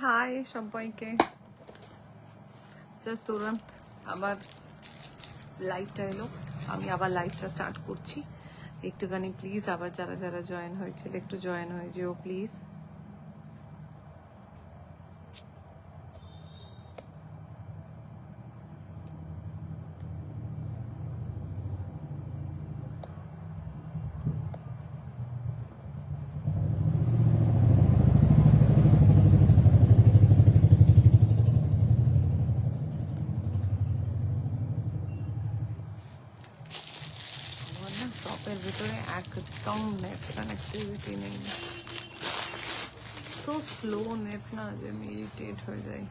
High সবাইকে। Just তুরন্ত আবার লাইভটা এলো, আমি আবার লাইভটা স্টার্ট করছি। একটুখানি প্লিজ আবার যারা যারা জয়েন হয়েছিল একটু জয়েন হয়ে যেও প্লিজ। টপের ভিতরে একদম নেট কানেক্টিভিটি নেই, তো স্লো নেট না যে আমি ইরিটেট হয়ে যাই।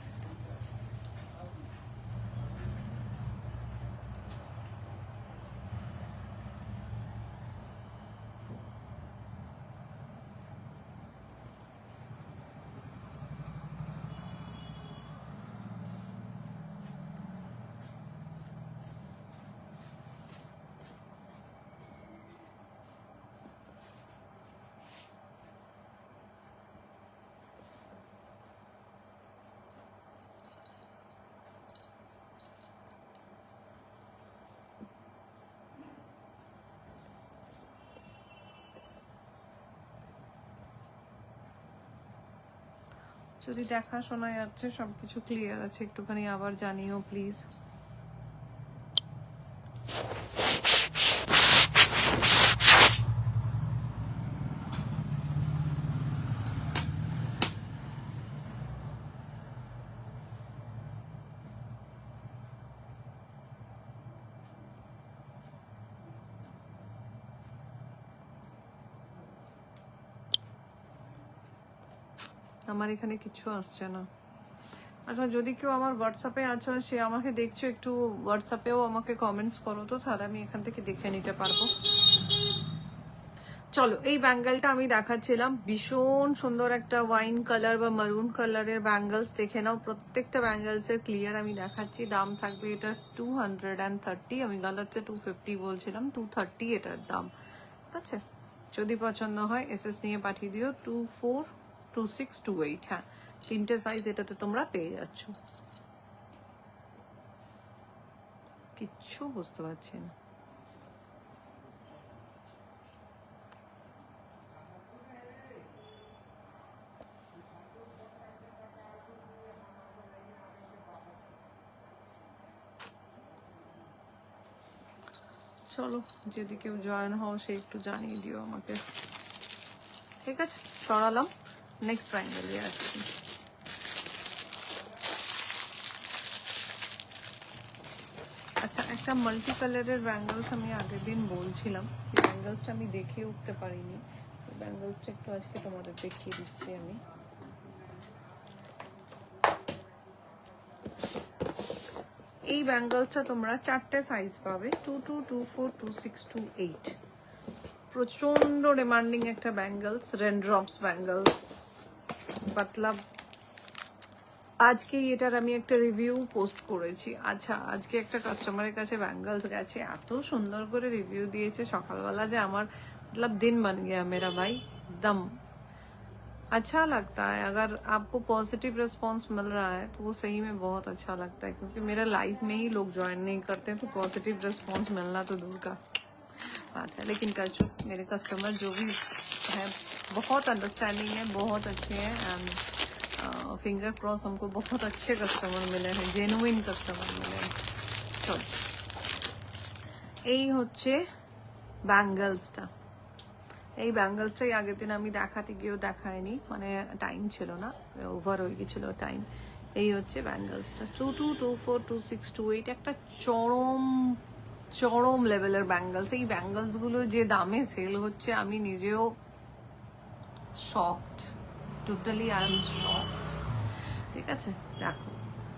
যদি দেখা শোনা যাচ্ছে সবকিছু ক্লিয়ার আছে একটুখানি আবার জানিও প্লিজ। আমার এখানে কিছু আসছে না। আচ্ছা, যদি কেউ আমার হোয়াটসঅ্যাপে আছো, সে আমাকে দেখছো, একটু হোয়াটসঅ্যাপেও আমাকে কমেন্টস করো তো, তাহলে আমি এখান থেকে দেখে নিতে পারবো। চলো, এই ব্যাঙ্গেলটা আমি দেখাচ্ছিলাম, ভীষণ সুন্দর একটা ওয়াইন কালার বা মারুন কালারের ব্যাঙ্গেলস। দেখে নাও, প্রত্যেকটা ব্যাঙ্গেলসের ক্লিয়ার আমি দেখাচ্ছি। দাম থাকবে এটা 230, আমি গালাতে 250 বলছিলাম, 230 এটার দাম। ঠিক আছে, যদি পছন্দ হয় এসএস নিয়ে পাঠিয়ে দিও 24, 26, 28। হ্যাঁ, তিনটে সাইজ এটাতে তোমরা পেয়ে যাচ্ছ। কিচ্ছু বুঝতে পারছি না। চলো, যদি কেউ জয়েন হও সে একটু জানিয়ে দিও আমাকে। ঠিক আছে, সরালাম, নেক্সট ব্যাঙ্গেলে আসছি। আচ্ছা, একটা মাল্টি কালারের ব্যাঙ্গেলস আমি আগের দিন বলছিলাম, এই ব্যাঙ্গেলসটা আমি দেখে উঠতে পারিনি, ব্যাঙ্গেলসটা একটু আজকে তোমাদের দেখিয়ে দিচ্ছি আমি। এই ব্যাঙ্গেলসটা তোমরা চারটে সাইজ পাবে, 22, 24, 26, 28। প্রচন্ড ডিমান্ডিং একটা ব্যাঙ্গেলস, রেনড্রপস ব্যাঙ্গেলস, মতলব আজকেই এটার আমি একটা রিভিউ পোস্ট করেছি। আচ্ছা, আজকে একটা কাস্টমারের কাছে ব্যাঙ্গেলস গেছে, এত সুন্দর করে রিভিউ দিয়েছে সকালবেলা যে আমার मतलब दिन बन गया मेरा भाई दम। अच्छा लगता है अगर आपको पॉजिटिव रिस्पांस मिल रहा है तो वो सही में बहुत अच्छा लगता है, क्योंकि मेरा लाइफ में ही लोग ज्वाइन नहीं करते तो पॉजिटिव रिस्पांस मिलना तो दूर का बात है। लेकिन कचो मेरे कस्टमर जो भी है बहुत अंडरस्टैंडिंग है, बहुत अच्छे हैं, एंड फिंगर क्रॉस हमको बहुत अच्छे कस्टमर मिले हैं, जेन्युइन कस्टमर मिले हैं। चलो, এই হচ্ছে ব্যাঙ্গেলসটা। এই ব্যাঙ্গেলসটাই আগের দিন আমি দেখাতে গিয়েও দেখায়নি, মানে টাইম ছিল না, ওভার হয়ে গেছিল টাইম। এই হচ্ছে ব্যাঙ্গেলসটা, 22, 24, 26, 28, একটা চরম চরম লেভেলের ব্যাঙ্গেলস। এই ব্যাঙ্গেলসগুলো যে দামে সেল হচ্ছে আমি নিজেও shocked, totally I am shocked. ঠিক আছে, দেখো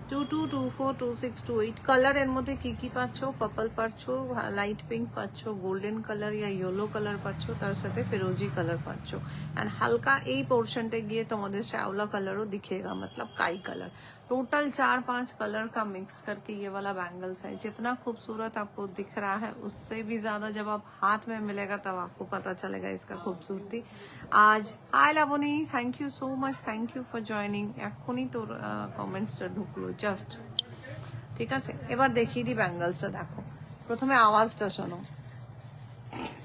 22, 24, 26, 28 কালারের মধ্যে কি কি পাচ্ছ? পার্পল পাচ্ছ, লাইট পিঙ্ক পাচ্ছ, গোল্ডেন কালার ইয়া ইয়েলো কালার পাচ্ছ, তার সাথে ফিরোজি কালার পাচ্ছ, एंड हल्का এই পোর্শনটা গিয়ে তোমাদের শ্যাওলা কালারও दिखेगा, मतलब काई कलर। टोटल 4-5 कलर का मिक्स करके ये वाला बैंगल्स है। जितना खूबसूरत आपको दिख रहा है उससे भी ज्यादा जब आप हाथ में मिलेगा तब आपको पता चलेगा इसका खूबसूरती। আজ hi Laboni, thank you so much, thank you for joining. এখনই তোর কমেন্টসটা ঢুকলো জাস্ট, ঠিক আছে। এবার দেখিয়ে দিই ব্যাঙ্গলসটা, দেখো প্রথমে আওয়াজটা শোনো,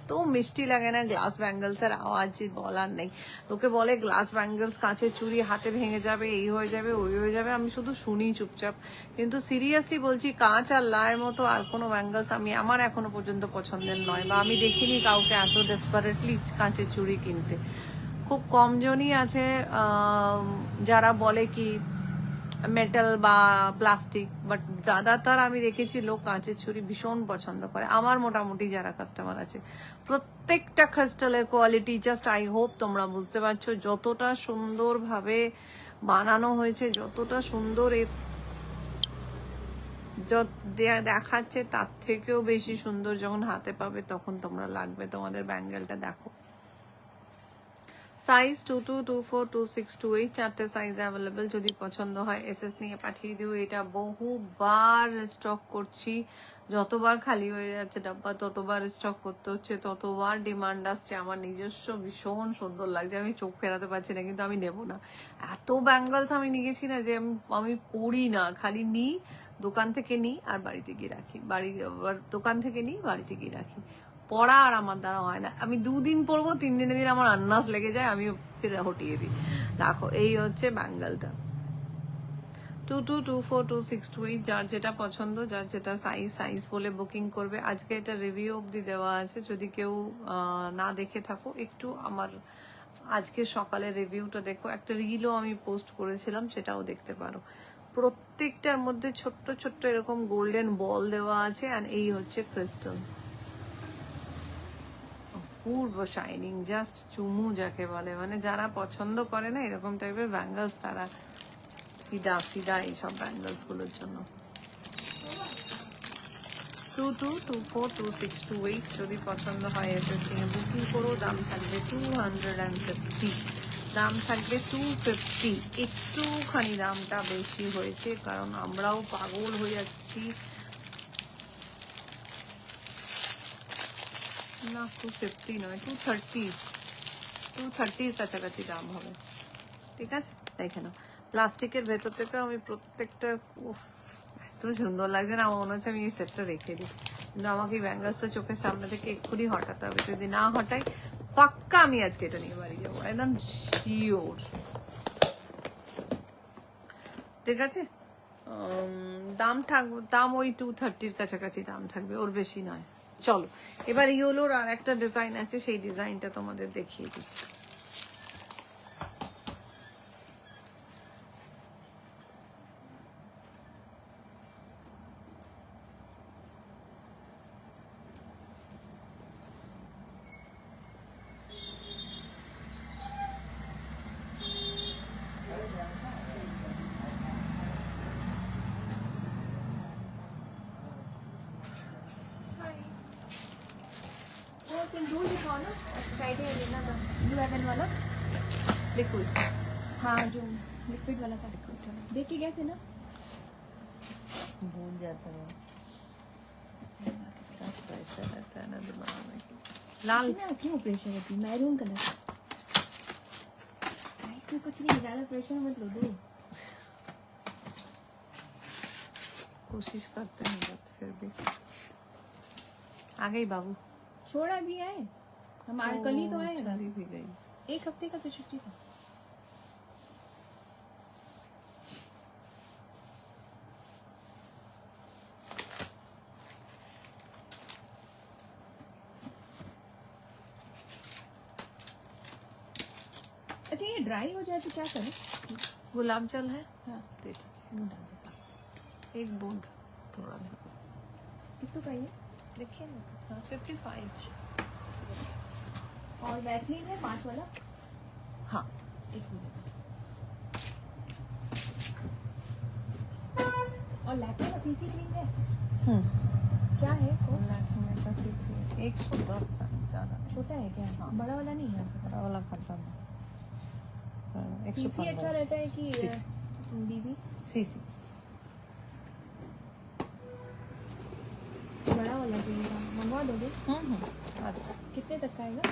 তো মিষ্টি লাগে না গ্লাস ব্যাঙ্গলস এর আওয়াজ, বলার নেই। তোকে বলে গ্লাস ব্যাঙ্গলস, কাঁচের চুড়ি হাতে ভেঙে যাবে, এই হয়ে যাবে, ওই হয়ে যাবে, আমি শুধু শুনি চুপচাপ। কিন্তু সিরিয়াসলি বলছি, কাঁচ আর লায়ের মতো আর কোনো ব্যাঙ্গলস আমার এখনো পর্যন্ত পছন্দের নয়, বা আমি দেখিনি কাউকে এত ডেসপারেটলি কাঁচের চুড়ি কিনতে। খুব কম জনই আছে যারা বলে কি মেটাল বা প্লাস্টিক, বাট জাদাতার আমি দেখেছি লোক কাঁচের ছুরি ভীষণ পছন্দ করে। আমার মোটামুটি যারা কাস্টমার আছে, প্রত্যেকটা ক্রিস্টালের কোয়ালিটি জাস্ট আই হোপ তোমরা বুঝতে পারছো, যতটা সুন্দরভাবে বানানো হয়েছে, যতটা সুন্দর দেখাচ্ছে, তার থেকেও বেশি সুন্দর যখন হাতে পাবে তখন তোমরা লাগবে তোমাদের ব্যাঙ্গেলটা। দেখো সাইজ 22, 24, 26, 28 চারটে সাইজ অ্যাভেলেবেল। যদি পছন্দ হয় এসএস নিয়ে পাঠিয়ে দিও। এটা বহুবার স্টক করছি, যতবার খালি হয়ে যাচ্ছে ডাব্বা ততবার স্টক করতে হচ্ছে, ততবার ডিমান্ড আসছে। আমার নিজস্ব ভীষণ সুন্দর লাগছে, আমি চোখ ফেরাতে পারছি না, কিন্তু আমি নেবো না। এত ব্যাঙ্গলস আমি নিয়েছি না যে আমি পড়ি না, খালি নিই, দোকান থেকে নিই আর বাড়িতে গিয়ে রাখি, দোকান থেকে নিই বাড়িতে গিয়ে রাখি। পড়া আর আমার দ্বারা হয় না, আমি 2 দিন পরবো, 3 দিনের দিন আমার আন্নাস লেগে যায়, আমি ফিরে হটিয়ে দিই। দেখো এই হচ্ছে ব্যাঙ্গেলটা, 22, 24, 26, 28 যার যেটা পছন্দ, যার যেটা সাইজ বলে বুকিং করবে। আজকে এটা রিভিউ অবধি দেওয়া আছে, যদি কেউ না দেখে থাকো একটু আমার আজকে সকালে রিভিউটা দেখো। একটা রিলও আমি পোস্ট করেছিলাম, সেটাও দেখতে পারো। প্রত্যেকটার মধ্যে ছোট্ট ছোট্ট এরকম গোল্ডেন বল দেওয়া আছে, আর এই হচ্ছে ক্রিস্টাল, পূর্ব শাইনিং, জাস্ট চুমু যাকে বলে, মানে যারা পছন্দ করে না এরকম টাইপের ব্যাঙ্গলস, তারা ফিদা এইসব ব্যাঙ্গলস গুলোর জন্য। 22, 24, 26, 28 যদি পছন্দ হয় এসএস নিয়ে বুকিং করো। দাম থাকবে 250, দাম থাকবে 250। একটুখানি দামটা বেশি হয়েছে, কারণ আমরাও পাগল হয়ে যাচ্ছি না। 250 নয়, 230 কাছাকাছি দাম হবে, ঠিক আছে। দেখে নাও, প্লাস্টিকের ভেতর থেকে আমি প্রত্যেকটা, এত সুন্দর লাগছে না, আমার মনে হচ্ছে আমি এই সেটটা রেখে দিই। কিন্তু আমাকে এই ব্যাঙ্গলসটা চোখের সামনে থেকে এক্ষুনি হটাতে হবে, যদি না হটাই পাক্কা আমি আজকে এটা নিয়ে বাড়ি যাবো, একদম শিওর, ঠিক আছে। দাম ওই 230 কাছাকাছি দাম থাকবে, ওর বেশি নয়। চলো এবার ইয়োলোর আর একটা ডিজাইন আছে, সেই ডিজাইনটা তোমাদের দেখিয়ে দিই। लिक्विड, हाँ जो लिक्विड वाला था, देख के गए थे ना। भूल जाता है, प्रेशर रहता है ना दिमाग में। लाल ना क्यों प्रेशर रहती, मैरून कलर में कुछ नहीं, ज्यादा प्रेशर मत लो, दो कोशिश करते हैं बट फिर भी आ गई बाबू। छोड़ा भी आए, हम आज कल ही तो आए, चली भी गई। 1 हफ्ते का तो छुट्टी था। अच्छा ये ड्राई हो जाए तो क्या करें? गुलाब जल है, हाँ दे दीजिए, वो डाल दो बस, 1 बूंद, थोड़ा सा बस। कितना का ये? देखिए ना, हाँ 55। और वैसलीन है 5 वाला, हाँ 1 मिनट। और लैक्मे का सीसी क्रीम है, क्या है कॉस्ट? लैक्मे का सीसी 110, ज्यादा नहीं। छोटा है क्या? हाँ। बड़ा वाला नहीं है? बड़ा वाला खत्म है। सीसी अच्छा रहता है कि सीसी? बीबी? सीसी बड़ा वाला चाहिए था, मंगवा दोगे? आ जाओ। कितने तक का आएगा?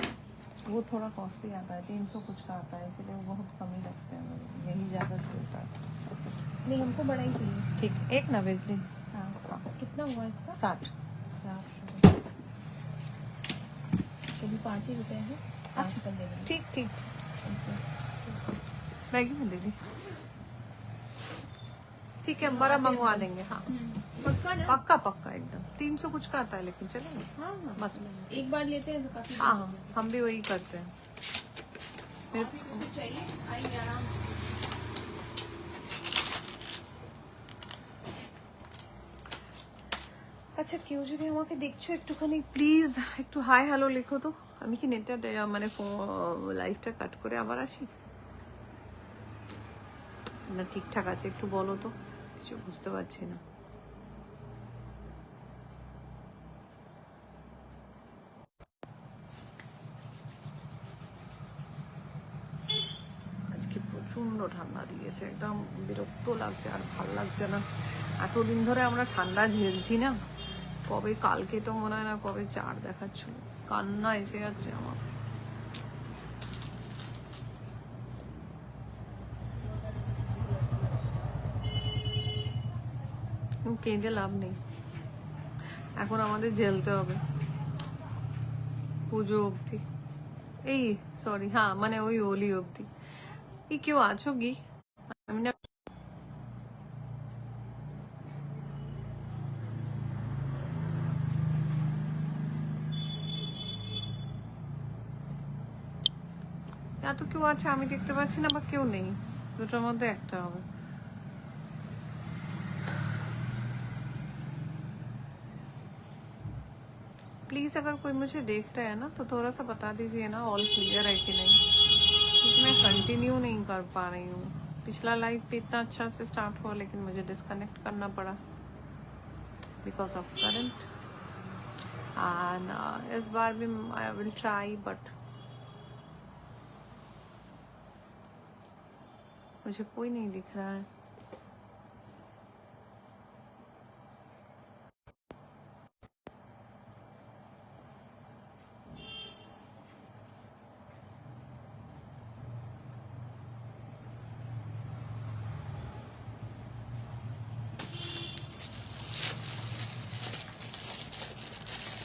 वो थोड़ा कॉस्टली आता है, 300 कुछ का आता है, इसलिए वो बहुत कम ही रखते हैं लोग, यही ज़्यादा चलता है। नहीं हमको बड़ा ही चाहिए। ठीक, एक ना वेजलिन। हाँ कितना हुआ इसका? 60। 60 तो भी 5 ही रुपए हैं। अच्छा कर देंगे। ठीक ठीक। मैगी में दे दी। ठीक है, बड़ा मंगवा देंगे। हाँ पक्का ना? पक्का पक्का एकदम। 300 कुछ का आता है, लेकिन चलेंगे। हाँ हाँ बस एक बार लेते हैं तो काफी। हाँ हाँ, हम भी वही करते हैं। फिर चाहिए आइए आराम से। আচ্ছা, কেউ যদি আমাকে দেখছো একটুখানি প্লিজ একটু হাই হ্যালো লিখো তো। আমি কি নেটটা মানে লাইভটা কাট করে আবার আসি না? ঠিকঠাক আছে, একটু বলো তো, কিছু বুঝতে পারছি না। আজকে প্রচন্ড ঠান্ডা দিয়েছে, একদম বিরক্ত লাগছে, আর ভাল লাগছে না। এতদিন ধরে আমরা ঠান্ডা ঝেলছি না, কবে কালকে তো মনে হয় না কবে 4 দেখাচ্ছিল, কান্না এসে যাচ্ছে আমার। কেঁদে লাভ নেই, এখন আমাদের ঝেলতে হবে পুজো অবধি। এই সরি, হ্যাঁ মানে ওই হোলি অবধি। এই কেউ আছো কি? আমি না এত কেউ আছে আমি দেখতে পাচ্ছি না, বা কেউ নেই, দুটোর মধ্যে একটা হবে। प्लीज अगर कोई मुझे देख रहा है ना तो थोड़ा सा बता दीजिए ना ऑल क्लियर है कि नहीं, क्योंकि मैं कंटिन्यू नहीं कर पा रही हूँ। पिछला लाइव भी इतना अच्छा से स्टार्ट हुआ, लेकिन मुझे डिस्कनेक्ट करना पड़ा बिकॉज ऑफ करंट। एंड इस बार भी आई विल ट्राई, बट मुझे कोई नहीं दिख रहा है।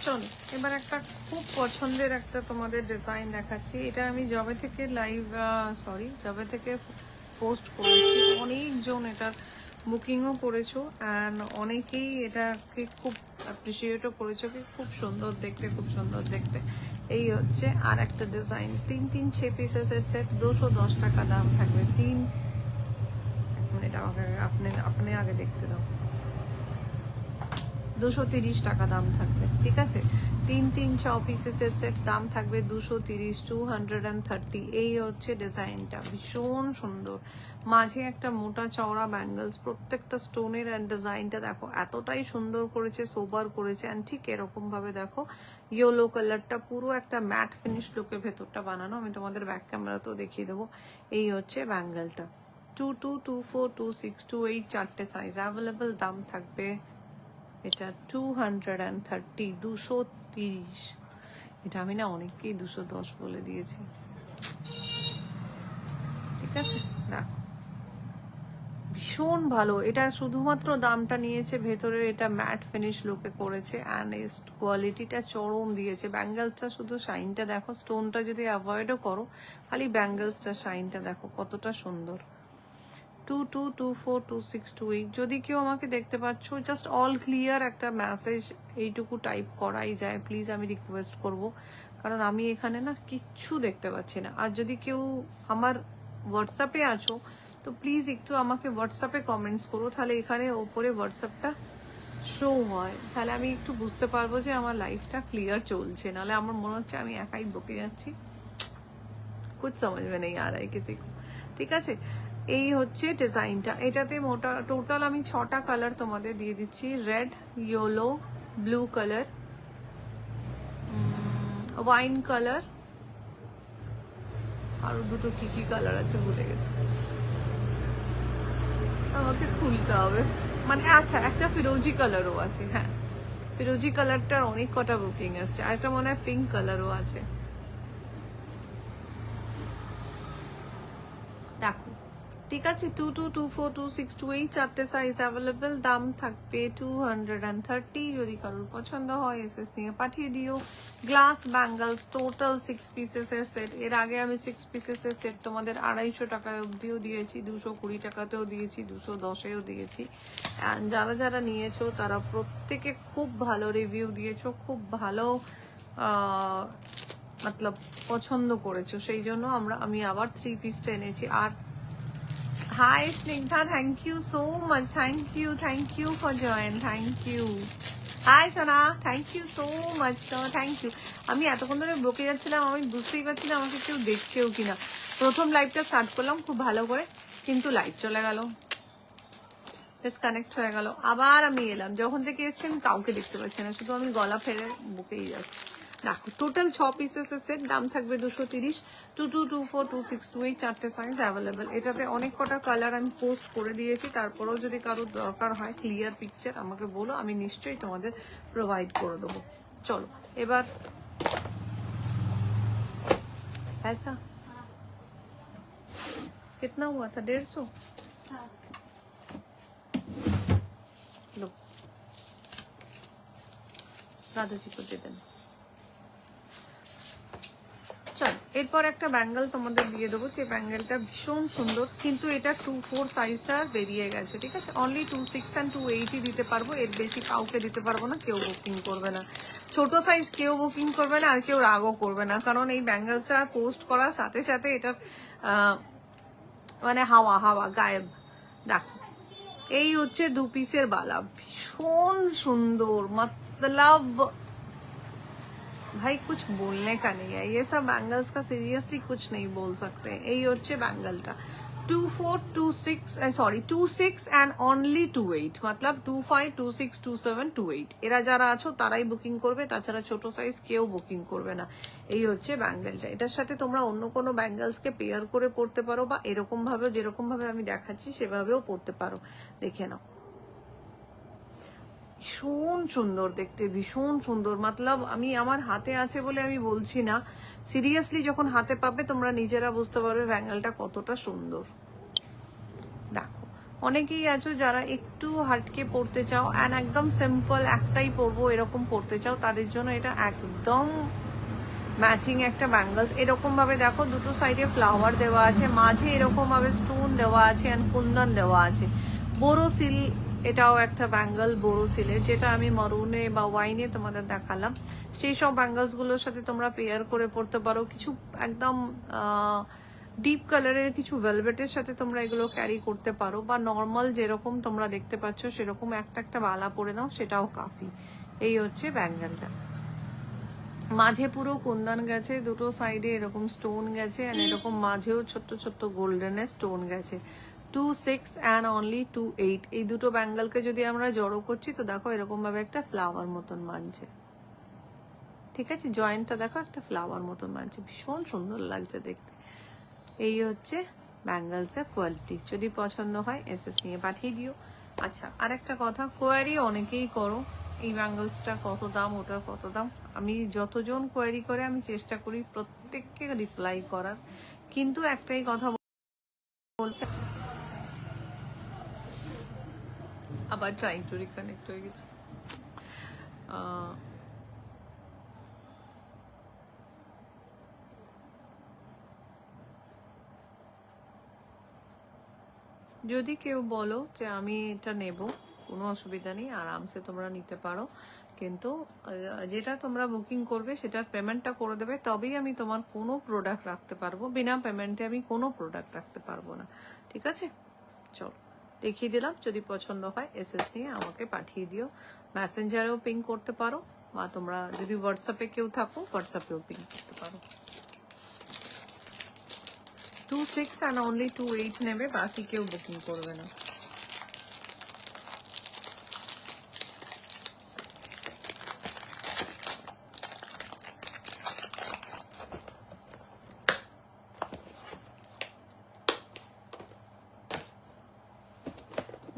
চলো এবার একটা খুব পছন্দের একটা তোমাদের ডিজাইন দেখাচ্ছি। এটা আমি যবে থেকে লাইভ যবে থেকে পোস্ট করেছি, অনেকজন এটার বুকিংও করেছো, অ্যান্ড অনেকেই এটাকে খুব অ্যাপ্রিসিয়েটও করেছো, কি খুব সুন্দর দেখতে, খুব সুন্দর দেখতে। এই হচ্ছে আর একটা ডিজাইন, 3 পিসেসের সেট, 210 টাকা দাম থাকবে। 1 মিনিট আমাকে আপনি আগে দেখতে দাও। 230 টাকা দাম থাকবে, ঠিক আছে। 6 পিসেসের সেট, দাম থাকবে 230, 230। এই হচ্ছে ডিজাইনটা, ভীষণ সুন্দর। মাঝে একটা মোটা চওড়া ব্যাঙ্গলস, প্রত্যেকটা স্টোনের অ্যান্ড ডিজাইনটা দেখো এতটাই সুন্দর করেছে, সোবার করেছে। অ্যান্ড ঠিক এরকম ভাবে দেখো ইয়েলো কালারটা পুরো একটা ম্যাট ফিনিশ লুকে ভেতরটা বানানো। আমি তোমাদের ব্যাক ক্যামেরাতেও দেখিয়ে দেবো। এই হচ্ছে ব্যাঙ্গলটা, 22, 24, 26, 28 চারটে সাইজ অ্যাভেলেবল। দাম থাকবে এটা 230, 230। এটা আমি না অনেককেই 210 বলে দিয়েছি, ঠিক আছে। দেখো ভীষণ ভালো, এটা শুধুমাত্র দামটা নিয়েছে, ভেতরে এটা ম্যাট ফিনিশ লুকে করেছে, অ্যান্ড কোয়ালিটিটা চরম দিয়েছে। ব্যাঙ্গেলসটা শুধু শাইনটা দেখো, স্টোনটা যদি অ্যাভয়েডও করো, খালি ব্যাঙ্গেলসটা শাইনটা দেখো কতটা সুন্দর। 22, 24, 26, 28। যদি কেউ আমাকে দেখতে পাচ্ছ, জাস্ট অল ক্লিয়ার একটা মেসেজ এইটুকু টাইপ করাই যায়, প্লিজ আমি রিকোয়েস্ট করব, কারণ আমি এখানে না কিচ্ছু দেখতে পাচ্ছি না। আর যদি কেউ আমার হোয়াটসঅ্যাপে আছো তো প্লিজ একটু আমাকে হোয়াটসঅ্যাপে কমেন্টস করো, তাহলে এখানে ওপরে হোয়াটসঅ্যাপটা শো হয়, তাহলে আমি একটু বুঝতে পারবো যে আমার লাইফটা ক্লিয়ার চলছে। নাহলে আমার মনে হচ্ছে আমি একাই বকে যাচ্ছি, কুছ সমঝ মে নেই আ রা হ্যায় কিসি কো, ঠিক আছে। এই হচ্ছে ডিজাইনটা, এটাতে মোটা টোটাল আমি 6টা কালার তোমাদের দিয়ে দিচ্ছি, red, yellow, blue colour, wine colour, আর দুটো কি কালার আছে ভুলে গেছি, আমাকে খুলতে হবে। মানে আচ্ছা একটা ফিরোজি কালারও আছে, হ্যাঁ ফিরোজি কালারটার অনেক কটা বুকিং আসছে, আর একটা মনে হয় পিঙ্ক কালারও আছে। ঠিক আছে 22, 24, 26, 28 চারটে সাইজ অ্যাভেলেবেল, দাম থাকবে 230। যদি কারোর পছন্দ হয় এসএস নিয়ে পাঠিয়ে দিও। গ্লাস ব্যাঙ্গলস টোটাল 6 পিসেসের সেট। এর আগে আমি 6 পিসেসের সেট তোমাদের 250 টাকায় অবধিও দিয়েছি, 220 টাকাতেও দিয়েছি, 210এও দিয়েছি। অ্যান্ড যারা যারা নিয়েছো তারা প্রত্যেকে খুব ভালো রিভিউ দিয়েছো, খুব ভালো মতলব পছন্দ করেছো, সেই জন্য আমি আবার 3 পিসটা এনেছি। আর hi Snigdha, thank you so much, thank you for join, thank you. Hi সোনা, thank you so much, thank you. আমি এতক্ষণ ধরে বকে যাচ্ছিলাম, আমি বুঝতেই পারছি না আমাকে কেউ দেখছেও কিনা। প্রথম লাইভটা স্টার্ট করলাম খুব ভালো করে, কিন্তু লাইভ চলে গেল, ডিসকানেক্ট হয়ে গেল। আবার আমি এলাম, যখন থেকে এসছি আমি কাউকে দেখতে পাচ্ছি না, শুধু আমি গলা ফেলে বকেই যাচ্ছি। দেখো টোটাল 6 পিসেসের সেট, দাম থাকবে 230। 22, 24, 26, 28 চারটে সাইজ অ্যাভেলেবেল। এটাতে অনেক কটা কালার আমি পোস্ট করে দিয়েছি, তারপরেও যদি কারোর দরকার হয় ক্লিয়ার পিকচার আমাকে বলো, আমি নিশ্চয়ই তোমাদের প্রোভাইড করে দেবো। চলো এবার ऐसा कितना हुआ था? 150। लो দাদাজি को दे देना। চল এরপর একটা ব্যাঙ্গেল তোমাদের দিয়ে দেবো, যে ব্যাঙ্গেলটা ভীষণ সুন্দর, কিন্তু এটা 24 সাইজটা বেরিয়ে গেছে, ঠিক আছে। অনলি 26 and 28 দিতে পারবো, এর বেশি কাউকে দিতে পারবো না, কেউ বুকিং করবে না। ছোট সাইজ কেউ বুকিং করবে না, আর কেউ রাগও করবে না, কারণ এই ব্যাঙ্গেলসটা পোস্ট করার সাথে সাথে এটার মানে হাওয়া গায়েব। দেখো এই হচ্ছে 2 পিসের বালা, ভীষণ সুন্দর, মতলব भाई कुछ बोलने का नहीं है, ये सब बैंगल्स का सीरियसली कुछ नहीं बोल सकते। এই হচ্ছে ব্যাঙ্গেলটা 24, 26 সরি 26 and only 28, मतलब 25, 26, 27, 28 এরা যারা আছো তারাই বুকিং করবে, তাছাড়া ছোট সাইজ কেউ বুকিং করবে না। এই হচ্ছে ব্যাঙ্গেলটা। এটার সাথে তোমরা অন্য কোনো ব্যাঙ্গেলসকে পেয়ার করে পড়তে পারো, বা এরকম ভাবে যেরকম ভাবে আমি দেখাচ্ছি সেভাবেও পড়তে পারো। দেখে নাও, ভীষণ সুন্দর দেখতে, ভীষণ সুন্দর। মতলব আমি আমার হাতে আছে বলে আমি বলছি না, সিরিয়াসলি যখন হাতে পাবে তোমরা নিজেরা বুঝতে পারবে ব্যাঙ্গেলটা কতটা সুন্দর। দেখো অনেকেই আছো যারা একটু হাটকে পড়তে চাও, অ্যান্ড একদম সিম্পল একটাই পরবো এরকম পড়তে চাও, তাদের জন্য এটা একদম ম্যাচিং একটা ব্যাঙ্গলস। এরকম ভাবে দেখো দুটো সাইডে ফ্লাওয়ার দেওয়া আছে, মাঝে এরকম ভাবে স্টোন দেওয়া আছে, অ্যান্ড কুন্দন দেওয়া আছে। বোরোসিল, এটাও একটা ব্যাঙ্গল বোরোসিলের, যেটা আমি মরুনে বা ওয়াইনে তোমাদের দেখালাম। সেই সব ব্যাঙ্গলস গুলোর সাথে তোমরা পেয়ার করে পড়তে পারো। কিছু একদম ডিপ কালারের কিছু ভেলভেটের সাথে তোমরা এগুলো ক্যারি করতে পারো, বা নর্মাল যেরকম তোমরা দেখতে পাচ্ছ সেরকম একটা বালা পরে নাও, সেটাও কাফি। এই হচ্ছে ব্যাঙ্গলটা, মাঝে পুরো কুন্দন গেছে, দুটো সাইডে এরকম স্টোন গেছে, আর এরকম মাঝেও ছোট্ট ছোট্ট গোল্ডেনের স্টোন গেছে। 26 and only 28 এই দুটো ব্যাঙ্গেলকে যদি আমরা জড়ো করছি তো দেখো এরকম ভাবে একটা ফ্লাওয়ার মতন মানছে, ঠিক আছে। জয়েন্টটা দেখো একটা ফ্লাওয়ার মতন মানছে, ভীষণ সুন্দর লাগছে দেখতে। এই হচ্ছে ব্যাঙ্গেলসের কোয়ালিটি। যদি পছন্দ হয় এসএস নিয়ে পাঠিয়ে দিও। আচ্ছা আর একটা কথা, কোয়ারি অনেকেই করো এই ব্যাঙ্গেলসটা কত দাম, ওটার কত দাম। আমি যতজন কোয়ারি করে আমি চেষ্টা করি প্রত্যেককে রিপ্লাই করার, কিন্তু একটাই কথা বলতে, আবার ট্রাইং টু রিকানেক্ট হয়ে গেছে। যদি কেউ বলো যে আমি এটা নেব, কোনো অসুবিধা নেই, আরামসে তোমরা নিতে পারো, কিন্তু যেটা তোমরা বুকিং করবে সেটার পেমেন্টটা করে দেবে, তবেই আমি তোমার কোনো প্রোডাক্ট রাখতে পারবো। বিনা পেমেন্টে আমি কোনো প্রোডাক্ট রাখতে পারবো না, ঠিক আছে। চলো দেখিয়ে দিলাম, যদি পছন্দ হয় এসএস নিয়ে আমাকে পাঠিয়ে দিও। মেসেঞ্জারেও পিং করতে পারো, বা তোমরা যদি হোয়াটসঅ্যাপে কেউ থাকো হোয়াটসঅ্যাপেও পিং করতে পারো। 26 and only 28 নেবে, বাকি কেউ বুকিং করবে না।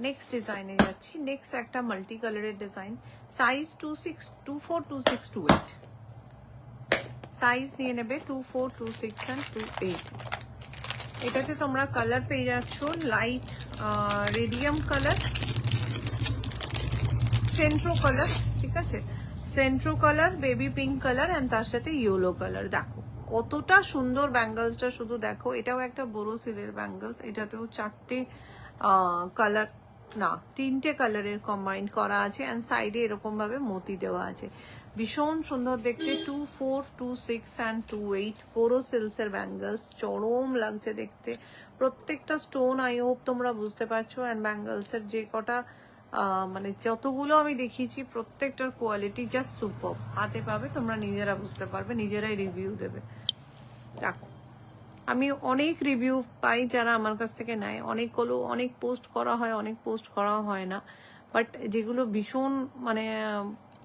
নেক্সট ডিজাইনে যাচ্ছি। নেক্সট একটা মাল্টি কালারের ডিজাইন, সাইজ 26, 24, 26, 28 সাইজ নিয়ে নেবে, 24, 26 and 28। এটাতে তোমরা কালার পেয়ে যাচ্ছ light radium colour, Centra colour, ঠিক আছে, Centra colour, baby pink colour and তার সাথে ইয়েলো কালার। দেখো কতটা সুন্দর ব্যাঙ্গলসটা, শুধু দেখো। এটাও একটা বোরোসিলের ব্যাঙ্গলস, এটাতেও 4টে কালার না 3টে কালারের কম্বাইন করা আছে অ্যান্ড সাইডে এরকম ভাবে মতি দেওয়া আছে। ভীষণ সুন্দর দেখতে। 2, 4, 2, 6 অ্যান্ড 2, 8 বোরোসিলসের ব্যাঙ্গলস, চরম লাগছে দেখতে। প্রত্যেকটা স্টোন আই হোপ তোমরা বুঝতে পারছো। অ্যান্ড ব্যাঙ্গলসের যে কটা মানে যতগুলো আমি দেখিয়েছি প্রত্যেকটার কোয়ালিটি জাস্ট সুপার। হাতে পাবে তোমরা নিজেরা বুঝতে পারবে, নিজেরাই রিভিউ দেবে। দেখো আমি অনেক রিভিউ পাই যারা আমার কাছ থেকে নেয়, অনেকগুলো অনেক পোস্ট করা হয়, অনেক পোস্ট করা হয় না, বাট যেগুলো ভীষণ মানে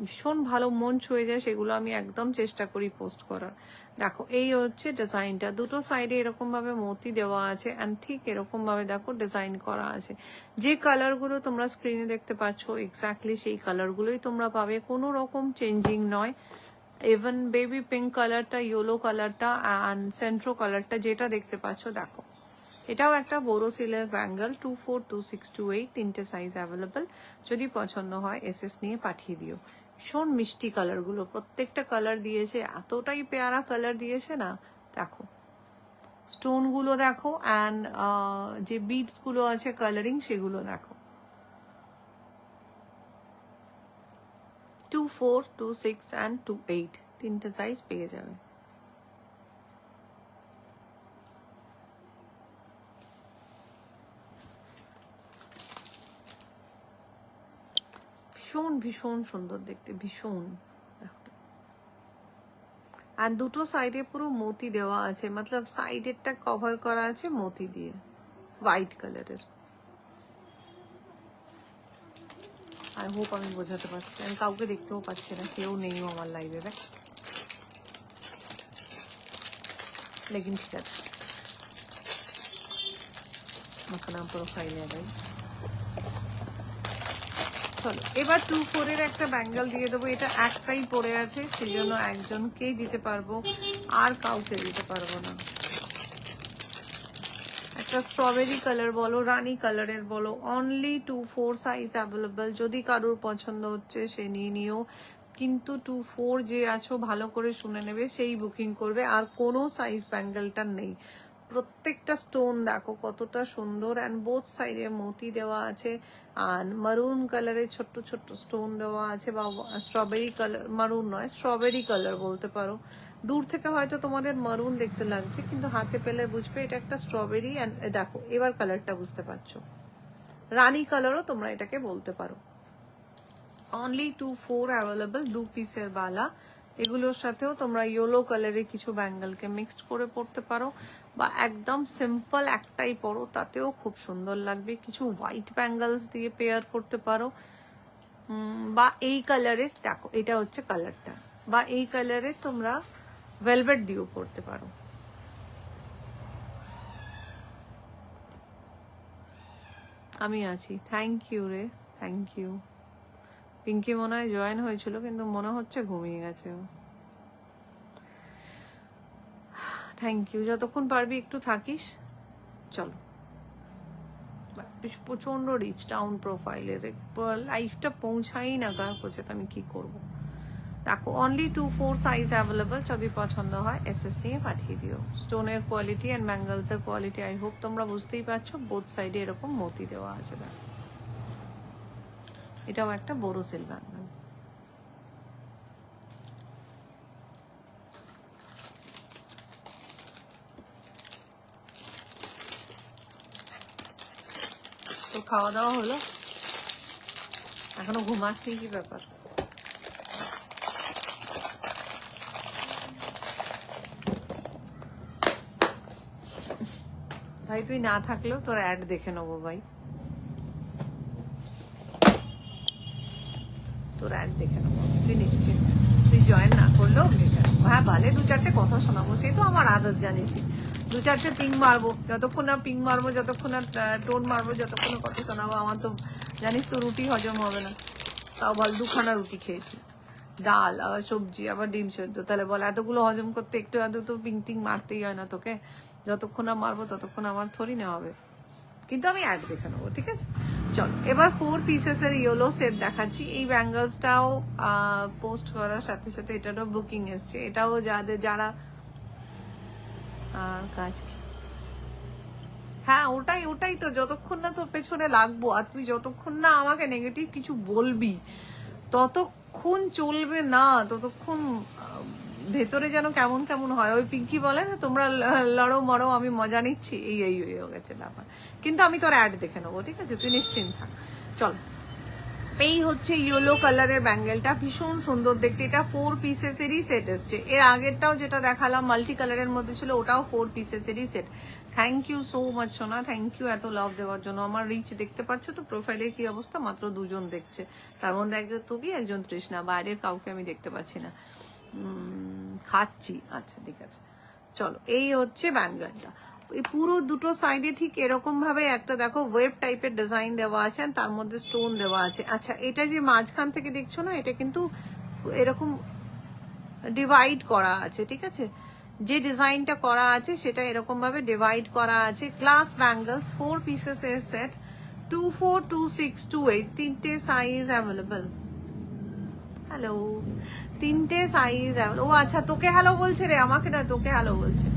ভীষণ ভালো মন ছুঁয়ে যায় সেগুলো আমি একদম চেষ্টা করি পোস্ট করার। দেখো এই হচ্ছে ডিজাইনটা, দুটো সাইডে এরকম ভাবে মতি দেওয়া আছে অ্যান্ড ঠিক এরকম ভাবে দেখো ডিজাইন করা আছে। যে কালারগুলো তোমরা স্ক্রিনে দেখতে পাচ্ছ এক্স্যাক্টলি সেই কালারগুলোই তোমরা পাবে, কোনো রকম চেঞ্জিং নয়। ইভেন বেবি পিঙ্ক কালারটা, ইয়েলো কালারটা অ্যান্ড সেন্ট্রো কালারটা যেটা দেখতে পাচ্ছ দেখো, এটাও একটা বোরোসিলের ব্যাঙ্গল। 2, 4, 2, 6, 2, 8 তিনটে সাইজ অ্যাভেলেবল। যদি পছন্দ হয় এসএস নিয়ে পাঠিয়ে দিও। ভীষণ মিষ্টি কালারগুলো, প্রত্যেকটা কালার দিয়েছে, এতটাই পেয়ারা কালার দিয়েছে না। দেখো স্টোনগুলো দেখো অ্যান্ড যে বিডসগুলো আছে কালারিং সেগুলো দেখো। 2, 4, 2, 6 অ্যান্ড 2, 8 তিনটে সাইজ পেয়ে যাবে। ভীষণ ভীষণ সুন্দর দেখতে, ভীষণ। আর দুটো সাইডে পুরো মতি দেওয়া আছে, মতলব সাইডেরটা কভার করা আছে মতি দিয়ে, হোয়াইট কালারের। আই হোপ আমি বোঝাতে পারছি, আমি কাউকে দেখতেও পাচ্ছি না, কেউ নেই আমার লাইভে দেখ, লেকিন ঠিক আছে अपना প্রোফাইল ভাই। চলো এবার 2, 4 এর একটা ব্যাঙ্গেল দিয়ে দেবো। এটা একটাই পড়ে আছে সেই জন্য একজনকেই দিতে পারবো, আর কাউকে দিতে পারবো না। একটা স্ট্রবেরি কালার বলো, রানী কালারের বলো, অনলি 2, 4 সাইজ অ্যাভেলেবল। যদি কারোর পছন্দ হচ্ছে সে নিয়ে নিও, কিন্তু 2, 4 যে আছো ভালো করে শুনে নেবে, সেই বুকিং করবে। আর কোনো সাইজ ব্যাঙ্গেলটা নেই। প্রত্যেকটা স্টোন দেখো কতটা সুন্দর অ্যান্ড বোথ সাইডে মতি দেওয়া আছে আর মারুন কালারের ছোট্ট ছোট্ট স্টোন দেওয়া আছে, বা স্ট্রবেরি কালার, মারুন নয় স্ট্রবেরি কালার বলতে পারো। দূর থেকে হয়তো তোমাদের মারুন দেখতে লাগছে, কিন্তু হাতে পেলে বুঝবে এটা একটা স্ট্রবেরি। অ্যান্ড দেখো এবার কালারটা বুঝতে পারছো, রানী কালারও তোমরা এটাকে বলতে পারো। অনলি 2, 4 অ্যাভেলেবল, 2 পিসের বালা। এগুলোর সাথেও তোমরা ইয়েলো কালারের কিছু ব্যাঙ্গেলকে মিক্সড করে পরতে পারো, বা একদম সিম্পল একটাই পরো, তাতেও খুব সুন্দর লাগবে। কিছু হোয়াইট ব্যাঙ্গেলস দিয়ে পেয়ার করতে পারো, বা এই কালারের দেখো এটা হচ্ছে কালারটা, বা এই কালারের তোমরা ভেলভেট দিয়েও পরতে পারো। আমি আছি, থ্যাংক ইউ রে, থ্যাংক ইউ। পিঙ্কি মনে হয় জয়েন হয়েছিল কিন্তু মনে হচ্ছে ঘুমিয়ে গেছে ও। থ্যাংক ইউ, যতক্ষণ পারবি একটু থাকিস। চলো প্রচন্ড রিচ ডাউন প্রোফাইলের, লাইফটা পৌঁছাই না কার কাছে, আমি কি করব। দেখো অনলি 2, 4 সাইজ অ্যাভেলেবল। যদি পছন্দ হয় এসএস নিয়ে পাঠিয়ে দিও। স্টোনের কোয়ালিটি অ্যান্ড ব্যাঙ্গলসের কোয়ালিটি আই হোপ তোমরা বুঝতেই পারছো। বোথ সাইডে এরকম মতি দেওয়া আছে। দেখো এটাও একটা বোরোসিল ব্যাঙ্গল। তো খাওয়া দাওয়া হলো, এখনো ঘুমাসনি কি ব্যাপার? ভাই তুই না থাকলেও তোর অ্যাড দেখে নেবো ভাই, তোর অ্যাড দেখে নেবো, তুই নিশ্চিত। তুই জয়েন না করলেও দেখে নেবো। হ্যাঁ ভালে 2-4টে কথা শোনাবো, সে তো আমার আদত জানিসই। 2-4টে পিং মারবো, যতক্ষণ না পিং মারবো, যতক্ষণ না টোন মারবো, যতক্ষণ না কথা শোনাবো। আমার তো জানিস তো রুটি হজম হবে না, তাও বল 2খানা রুটি খেয়েছি, ডাল আবার সবজি আবার ডিম সেদ্ধ, তাহলে বল এতগুলো হজম করতে একটু এত তো পিং টিং মারতেই হয় না তোকে? যতক্ষণ না মারবো ততক্ষণ আমার থরি না হবে, কিন্তু আমি অ্যাড দেখে নেবো, ঠিক আছে? চলো এবার 4 পিসেসের ইয়েলো সেট দেখাচ্ছি। এই ব্যাঙ্গলসটাও পোস্ট করার সাথে সাথে এটারও বুকিং এসছে। এটাও যারা কাজ, হ্যাঁ ওটাই তো, যতক্ষণ না তোর পেছনে লাগবো আর তুই যতক্ষণ না আমাকে নেগেটিভ কিছু বলবি ততক্ষণ চলবে না, ততক্ষণ ভেতরে যেন কেমন কেমন হয়। ওই পিঙ্কি বলে না, তোমরা লড়ো মরো আমি মজা নিচ্ছি, এই হয়ে গেছে ব্যাপার। কিন্তু আমি তোর অ্যাড দেখে নেবো, ঠিক আছে? তুই নিশ্চিন্ত থাক। চল, এই হচ্ছে ইয়েলো কালারের ব্যাঙ্গেলটা, ভীষণ সুন্দর দেখতে। এটা 4 পিসেসেরই সেট এসছে। এর আগেরটাও যেটা দেখালাম মাল্টি কালারের মধ্যে ছিল, ওটাও 4 পিসেসেরই set. Thank you so much সোনা, থ্যাংক ইউ এত লাভ দেওয়ার জন্য। আমার রিচ দেখতে পাচ্ছ তো প্রোফাইলের কি অবস্থা, মাত্র 2 জন দেখছে, তার মধ্যে একজন তুই, একজন তৃষ্ণা, বাইরের কাউকে আমি দেখতে পাচ্ছি না। খাচ্ছি, আচ্ছা ঠিক আছে। চলো, এই হচ্ছে ব্যাঙ্গেলটা। এই পুরো দুটো সাইডে ঠিক এরকম ভাবে একটা দেখো ওয়েব টাইপের ডিজাইন দেওয়া আছে, আর তার মধ্যে স্টোন দেওয়া আছে। আচ্ছা, এটা যে মাঝখান থেকে দেখছো না, এটা কিন্তু এরকম ডিভাইড করা আছে, ঠিক আছে? যে ডিজাইনটা করা আছে সেটা এরকম ভাবে ডিভাইড করা আছে। গ্লাস ব্যাঙ্গলস 4 পিসেস এর সেট, 2, 4, 2, 6, 2, 8, তিনটে সাইজ অ্যাভেলেবল। হ্যালো, তিনটে সাইজ। ও আচ্ছা, তোকে হ্যালো বলছে রে, আমাকে না, তোকে হ্যালো বলছে।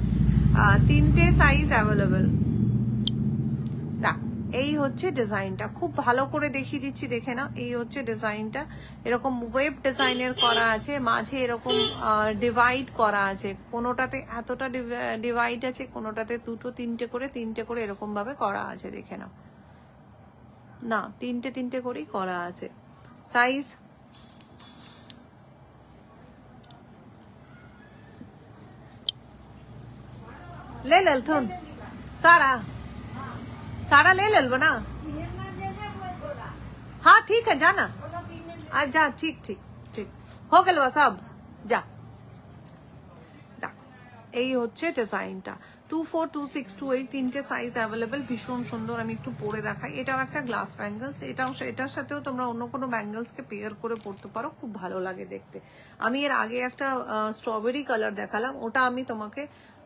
তিনটে সাইজ অ্যাভেলেবল। না, এই হচ্ছে ডিজাইনটা, খুব ভালো করে দেখিয়ে দিচ্ছি, দেখে না। এই হচ্ছে ডিজাইনটা, এরকম ওয়েব ডিজাইনের করা আছে, মাঝে এরকম ডিভাইড করা আছে। কোনোটাতে এতটা ডিভাইড আছে, কোনোটাতে দুটো তিনটে করে এরকম ভাবে করা আছে, দেখে নাও না। তিনটে করেই করা আছে। সাইজ ले लल थुन सारा ले लल बना। हाँ ठीक है, जाना आज जा, ठीक ठीक ठीक हो गल बस, अब जा। এই হচ্ছে ডিজাইনটা, 2, 4, 2, 6, 2, 8 তিনটে সাইজ অ্যাভেলেবেল। ভীষণ সুন্দর, আমি একটু পরে দেখাই। এটাও একটা গ্লাস ব্যাঙ্গলস, এটার সাথেও তোমরা অন্য কোনো ব্যাঙ্গলসকে পেয়ার করে পরতে পারো, খুব ভালো লাগে দেখতে। আমি এর আগে একটা স্ট্রবেরি কালার দেখালাম, ওটা আমি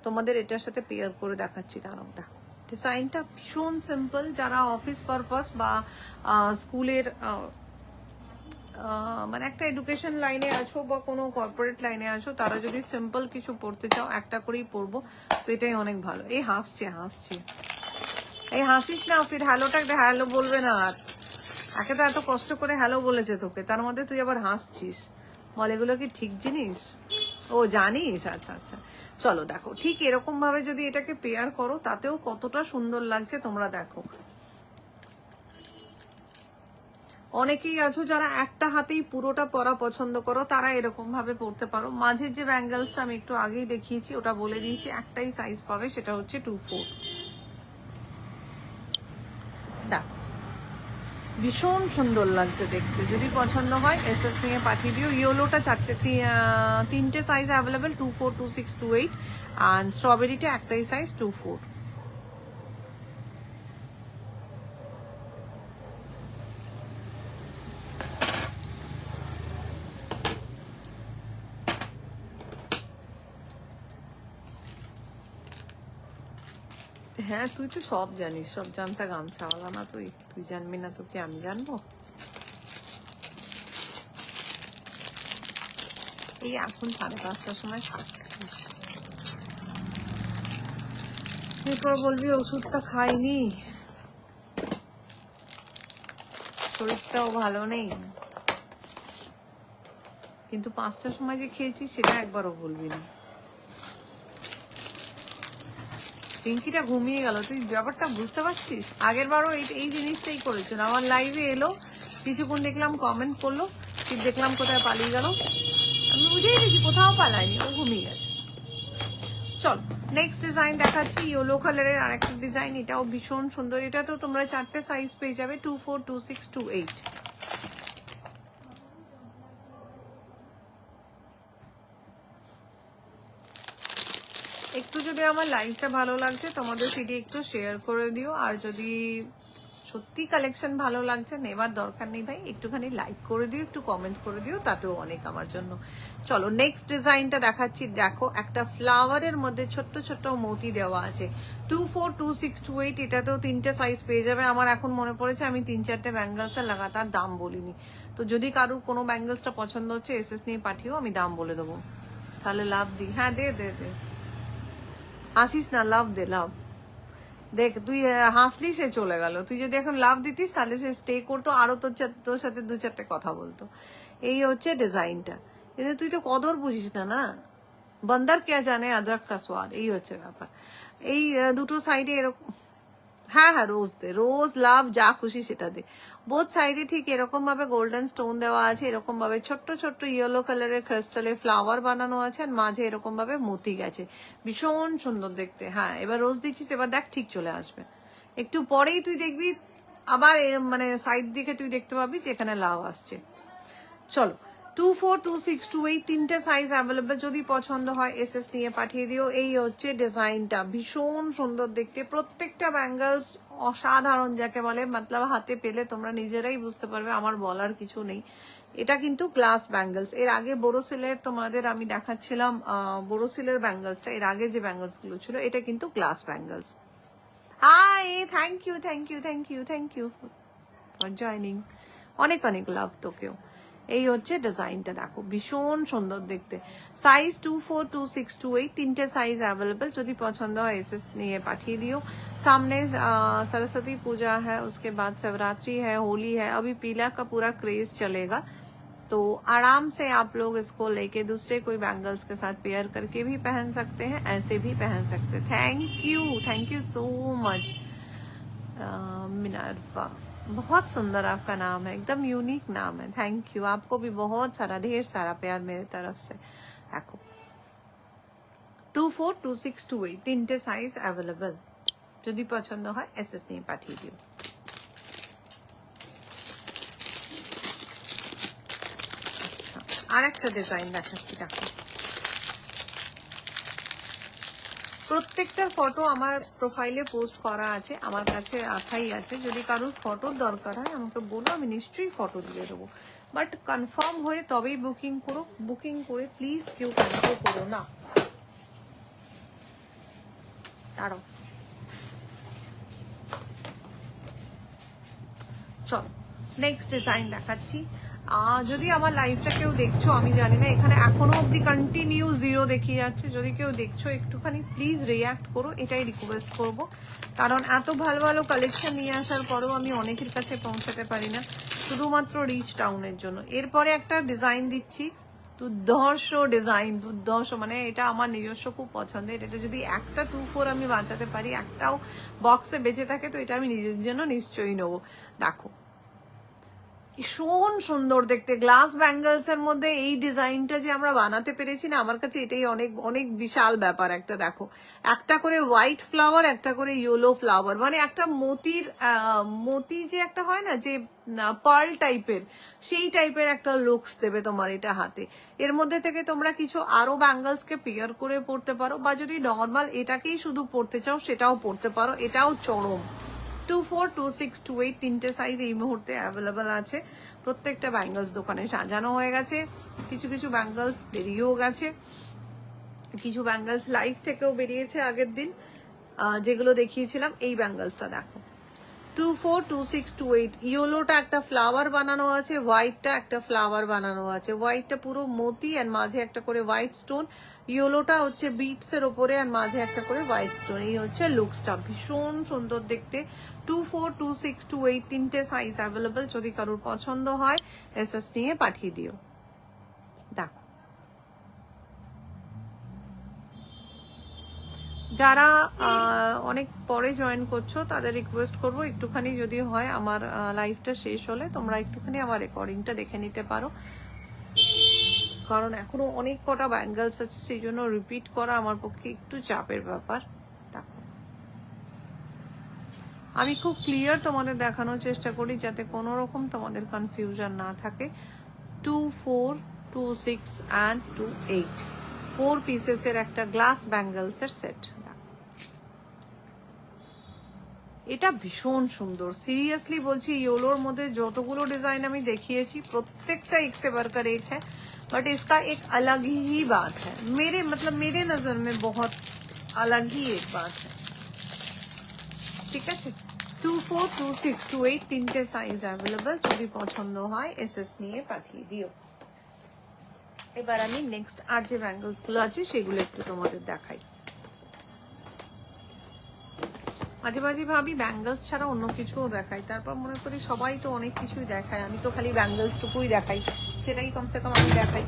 তোমাদের এটার সাথে পেয়ার করে দেখাচ্ছি। দাঁড়াও, দেখো ডিজাইনটা ভীষণ সিম্পল। যারা অফিস পারপাস বা স্কুলের মানে একটা এডুকেশন লাইনে আছো বা কোনো কর্পোরেট লাইনে আছো, তারা যদি সিম্পল কিছু পড়তে চাও, একটা করেই পড়বো, তো এটাই অনেক ভালো। এই হাসছে, এই হাসিস না, ফির হ্যালোটা হ্যালো বলবে না। আর একে তো এত কষ্ট করে হ্যালো বলেছে তোকে, তার মধ্যে তুই আবার হাসছিস। বল, এগুলো কি ঠিক জিনিস? ও জানিস, আচ্ছা আচ্ছা। চলো দেখো, ঠিক এরকম ভাবে যদি এটাকে পেয়ার করো, তাতেও কতটা সুন্দর লাগছে তোমরা দেখো। অনেকেই আছো যারা একটা হাতেই পুরোটা পরা পছন্দ করো, তারা এরকম ভাবে পরতে পারো। মাঝের যে ব্যাঙ্গেলসটা আমি একটু আগেই দেখিয়েছি, ওটা বলে দিয়েছি, একটাই সাইজ পাবে, সেটা হচ্ছে 2, 4। দেখ, ভীষণ সুন্দর লাগছে দেখতে। যদি পছন্দ হয় এসএস নিয়ে পাঠিয়ে দিও। ইয়েলোটা তিনটে সাইজ অ্যাভেলেবেল, 2, 4, 2, 6, 2, 8, আর স্ট্রবেরিটা একটাই সাইজ, 2, 4। হ্যাঁ, তুই তো সব জানিস, সব জানতা গামছাওয়ালা না তুই? তুই জানবি না তো কি আমি জানবো? এই এখন 5:30টার সময় খাচ্ছিস, এরপর বলবি ওষুধটা খাইনি, শরীরটাও ভালো নেই। কিন্তু 5টার সময় যে খেয়েছিস সেটা একবারও বলবি না। পিঙ্কিটা ঘুমিয়ে গেল, তুই ব্যাপারটা বুঝতে পারছিস? আগের বারও এই জিনিসটাই করেছিল। আমার লাইভে এলো, কিছুক্ষণ দেখলাম কমেন্ট করলো, ঠিক দেখলাম কোথায় পালিয়ে গেল। আমি বুঝেই গেছি কোথাও পালায়নি, ও ঘুমিয়ে গেছে। চল নেক্সট ডিজাইন দেখাচ্ছি, ইয়েলো কালারের আরেকটা ডিজাইন। এটাও ভীষণ সুন্দর। এটা তো তোমরা 4টে সাইজ পেয়ে যাবে, 2, 4, 2, 6, 2, 8। একটু যদি আমার লাইভটা ভালো লাগছে তোমাদের, সেটি একটু শেয়ার করে দিও। আর যদি সত্যি কালেকশন ভালো লাগছে, নেবার দরকার নেই ভাই, একটুখানি লাইক করে দিও, একটু কমেন্ট করে দিও, তাতেও অনেক আমার জন্য। চলো নেক্সট ডিজাইনটা দেখাচ্ছি। দেখো একটা ফ্লাওয়ারের মধ্যে ছোট্ট ছোট্ট মতি দেওয়া আছে, 242628, এটাতেও 3টে সাইজ পেয়ে যাবে। আমার এখন মনে পড়েছে আমি 3-4টে ব্যাঙ্গলসের লাগাতার দাম বলিনি, তো যদি কারোর কোনো ব্যাঙ্গলসটা পছন্দ হচ্ছে এসএস নিয়ে পাঠিও, আমি দাম বলে দেবো। তাহলে লাভ দিই, হ্যাঁ দে দে দে, হাসিস না, লাভ দে লাভ। দেখ তুই হাসলি, সে চলে গেল, তুই যদি এখন লাভ দিতিস তাহলে সে স্টে করতো, আরো তোর সাথে 2-4টে কথা বলতো। এই হচ্ছে ডিজাইনটা, এতে তুই তো কদর বুঝিস না, না বন্দার কে জানে আদরক কা স্বাদ, এই হচ্ছে ব্যাপার। এই দুটো সাইডে এরকম, হ্যাঁ হ্যাঁ রোজ দে, রোজ লাভ যা খুশি সেটা দে। বোথ সাইডে ঠিক এরকম ভাবে গোল্ডেন স্টোন দেওয়া আছে, এরকম ভাবে ছোট্ট ছোট্ট ইয়েলো কালারের ক্রিস্টালে ফ্লাওয়ার বানানো আছে, আর মাঝে এরকম ভাবে মতি গেছে, ভীষণ সুন্দর দেখতে। হ্যাঁ এবার রোজ দিচ্ছিস, এবার দেখ ঠিক চলে আসবে, একটু পরেই তুই দেখবি আবার মানে সাইড দিকে তুই দেখতে পাবি যে এখানে লাভ আসছে। চলো 242628, 3টে সাইজ অ্যাভেলেবেল, যদি পছন্দ হয় এসএস নিয়ে পাঠিয়ে দিও। এই হচ্ছে ডিজাইনটা, ভীষণ সুন্দর দেখতে, প্রত্যেকটা ব্যাঙ্গলস অসাধারণ যাকে বলে, মতলব হাতে পেলে তোমরা নিজেরাই বুঝতে পারবে, আমার বলার কিছু নেই। এটা কিন্তু গ্লাস ব্যাঙ্গলস, এর আগে বোরোসিলের তোমাদের আমি দেখাচ্ছিলাম বোরোসিলের ব্যাঙ্গলসটা, এর আগে যে ব্যাঙ্গলস গুলো ছিল, এটা কিন্তু glass bangles. Hi, thank you thank you thank you thank you for joining, অনেক অনেক লাভ তোকেও। এই হচ্ছে ডিজাইনটা, দেখো ভীষণ সুন্দর দেখতে, সাইজ 242628, 3টে সাইজ অ্যাভেলেবল, যদি পছন্দ হয় এসএস নিয়ে পাঠিয়ে दियो। सामने सरस्वती पूजा है, उसके बाद शिवरात्रि है, होली है, अभी पीला का पूरा क्रेज चलेगा, तो आराम से आप लोग इसको लेके दूसरे कोई बैंगल्स के साथ पेयर करके भी पहन सकते हैं, ऐसे भी पहन सकते हैं। Thank you so much Minerva, बहुत सुंदर आपका नाम है, एकदम यूनिक नाम है, थैंक यू। आपको भी बहुत सारा ढेर सारा प्यार मेरे तरफ से। देखो 242628, 3টে সাইজ অ্যাভেলেবল, যদি পছন্দ হয় এসএস নিয়ে পাঠিয়ে দিও। আর একটা ডিজাইন দেখাচ্ছি, দেখো প্রত্যেকটা ফটো আমার প্রোফাইলে পোস্ট করা আছে, আমার কাছে রাখাই আছে, যদি কারোর ফটোর দরকার হয় আমাকে বলো, আমি নিশ্চয়ই ফটো দিয়ে দেবো, বাট কনফার্ম হয়ে তবেই বুকিং করো, বুকিং করে প্লিজ কেউ ক্যান্সেল করো না। দাঁড়াও, চলো নেক্সট ডিজাইন দেখাচ্ছি। যদি আমার লাইভটা কেউ দেখছো, আমি জানি না, এখানে এখনো অব্দি কন্টিনিউ 0 দেখিয়ে যাচ্ছে, যদি কেউ দেখছো একটুখানি প্লিজ রিয়াক্ট করো, এটাই রিকোয়েস্ট করব, কারণ এত ভালো ভালো কালেকশন নিয়ে আসার পরেও আমি অনেকের কাছে পৌঁছাতে পারি না, শুধুমাত্র রিচ টাউনের জন্য। এরপরে একটা ডিজাইন দিচ্ছি, দুর্ধর্ষ ডিজাইন, দুর্ধর্ষ, মানে এটা আমার নিজস্ব খুব পছন্দের, এটা যদি একটা 24 আমি বাঁচাতে পারি, একটাও বক্সে বেঁচে থাকে, তো এটা আমি নিজের জন্য নিশ্চয়ই নেবো। দেখো ভীষণ সুন্দর দেখতে, গ্লাস ব্যাঙ্গলস এর মধ্যে এই ডিজাইনটা যে আমরা বানাতে পেরেছি না, আমার কাছে এটাই অনেক অনেক বিশাল ব্যাপার। একটা দেখো, একটা করে হোয়াইট ফ্লাওয়ার, একটা করে ইয়েলো ফ্লাওয়ার, মানে একটা মতি যে একটা হয় না যে পার্ল টাইপের, সেই টাইপের একটা লুকস দেবে তোমার এটা হাতে। এর মধ্যে থেকে তোমরা কিছু আরো ব্যাঙ্গলস কে পেয়ার করে পড়তে পারো, বা যদি নর্মাল এটাকেই শুধু পড়তে চাও সেটাও পড়তে পারো, এটাও চরম। 242628, 3টে সাইজ এই মুহূর্তে অ্যাভেলেবল আছে, প্রত্যেকটা ব্যাঙ্গলস দোকানে সাজানো হয়ে গেছে, কিছু কিছু ব্যাঙ্গলস বেরিয়েও গেছে, কিছু ব্যাঙ্গলস লাইভ থেকেও বেরিয়েছে আগের দিন, যেগুলো দেখিয়েছিলাম। এই ব্যাঙ্গলসটা দেখো 242628, ইয়েলোটা একটা ফ্লাওয়ার বানানো আছে, হোয়াইটটা একটা ফ্লাওয়ার বানানো আছে, হোয়াইটটা পুরো মতি আর মাঝে একটা করে হোয়াইট স্টোন, ইয়েলোটা হচ্ছে বিটস এর ওপরে আর মাঝে একটা করে হোয়াইট স্টোন। এই হচ্ছে লুকসটা, ভীষণ সুন্দর দেখতে। 242628, 3টে সাইজ অ্যাভেলেবল, যদি কারোর পছন্দ হয় এসএস নিয়ে পাঠিয়ে দিও। দেখো যারা অনেক পরে জয়েন করছো তাদের রিকোয়েস্ট করবো একটুখানি যদি হয় আমার লাইভটা শেষ হলে তোমরা একটুখানি আমার রেকর্ডিংটা দেখে নিতে পারো, কারণ এখনো অনেক কটা ব্যাঙ্গলস আছে, সেই জন্য রিপিট করা আমার পক্ষে একটু চাপের ব্যাপার। দেখো আমি খুব ক্লিয়ার তোমাদের দেখানোর চেষ্টা করি যাতে কোনো রকম তোমাদের কনফিউশন না থাকে। 2426 and 28, 4 পিসেসের একটা গ্লাস ব্যাঙ্গলসের সেট। এটা ভীষণ সুন্দর, সিরিয়াসলি বলছি। ইয়োলোর মধ্যে যতগুলো ডিজাइन আমি দেখিয়েছি প্রত্যেকটা एक से बढ़कर एक है, बट इसका एक अलग ही बात है, मेरे मतलब मेरे नजर में बहुत अलग ही एक बात है। ঠিক আছে, 24, 26, 28 তিনটে সাইজ অ্যাভেলেবল, যদি পছন্দ হয় এসএস নিয়ে পাঠিয়ে দিও। এবার আমি নেক্সট আর যে ব্যাঙ্গলস গুলো আছে সেগুলো একটু তোমাদের দেখাই। মাঝে মাঝে ভাবি ব্যাঙ্গলস ছাড়া অন্য কিছুও দেখাই, তারপর মনে করি সবাই তো অনেক কিছুই দেখায়, আমি তো খালি ব্যাঙ্গলস টুকুই দেখাই, সেটাই কমসে কম আমি দেখাই।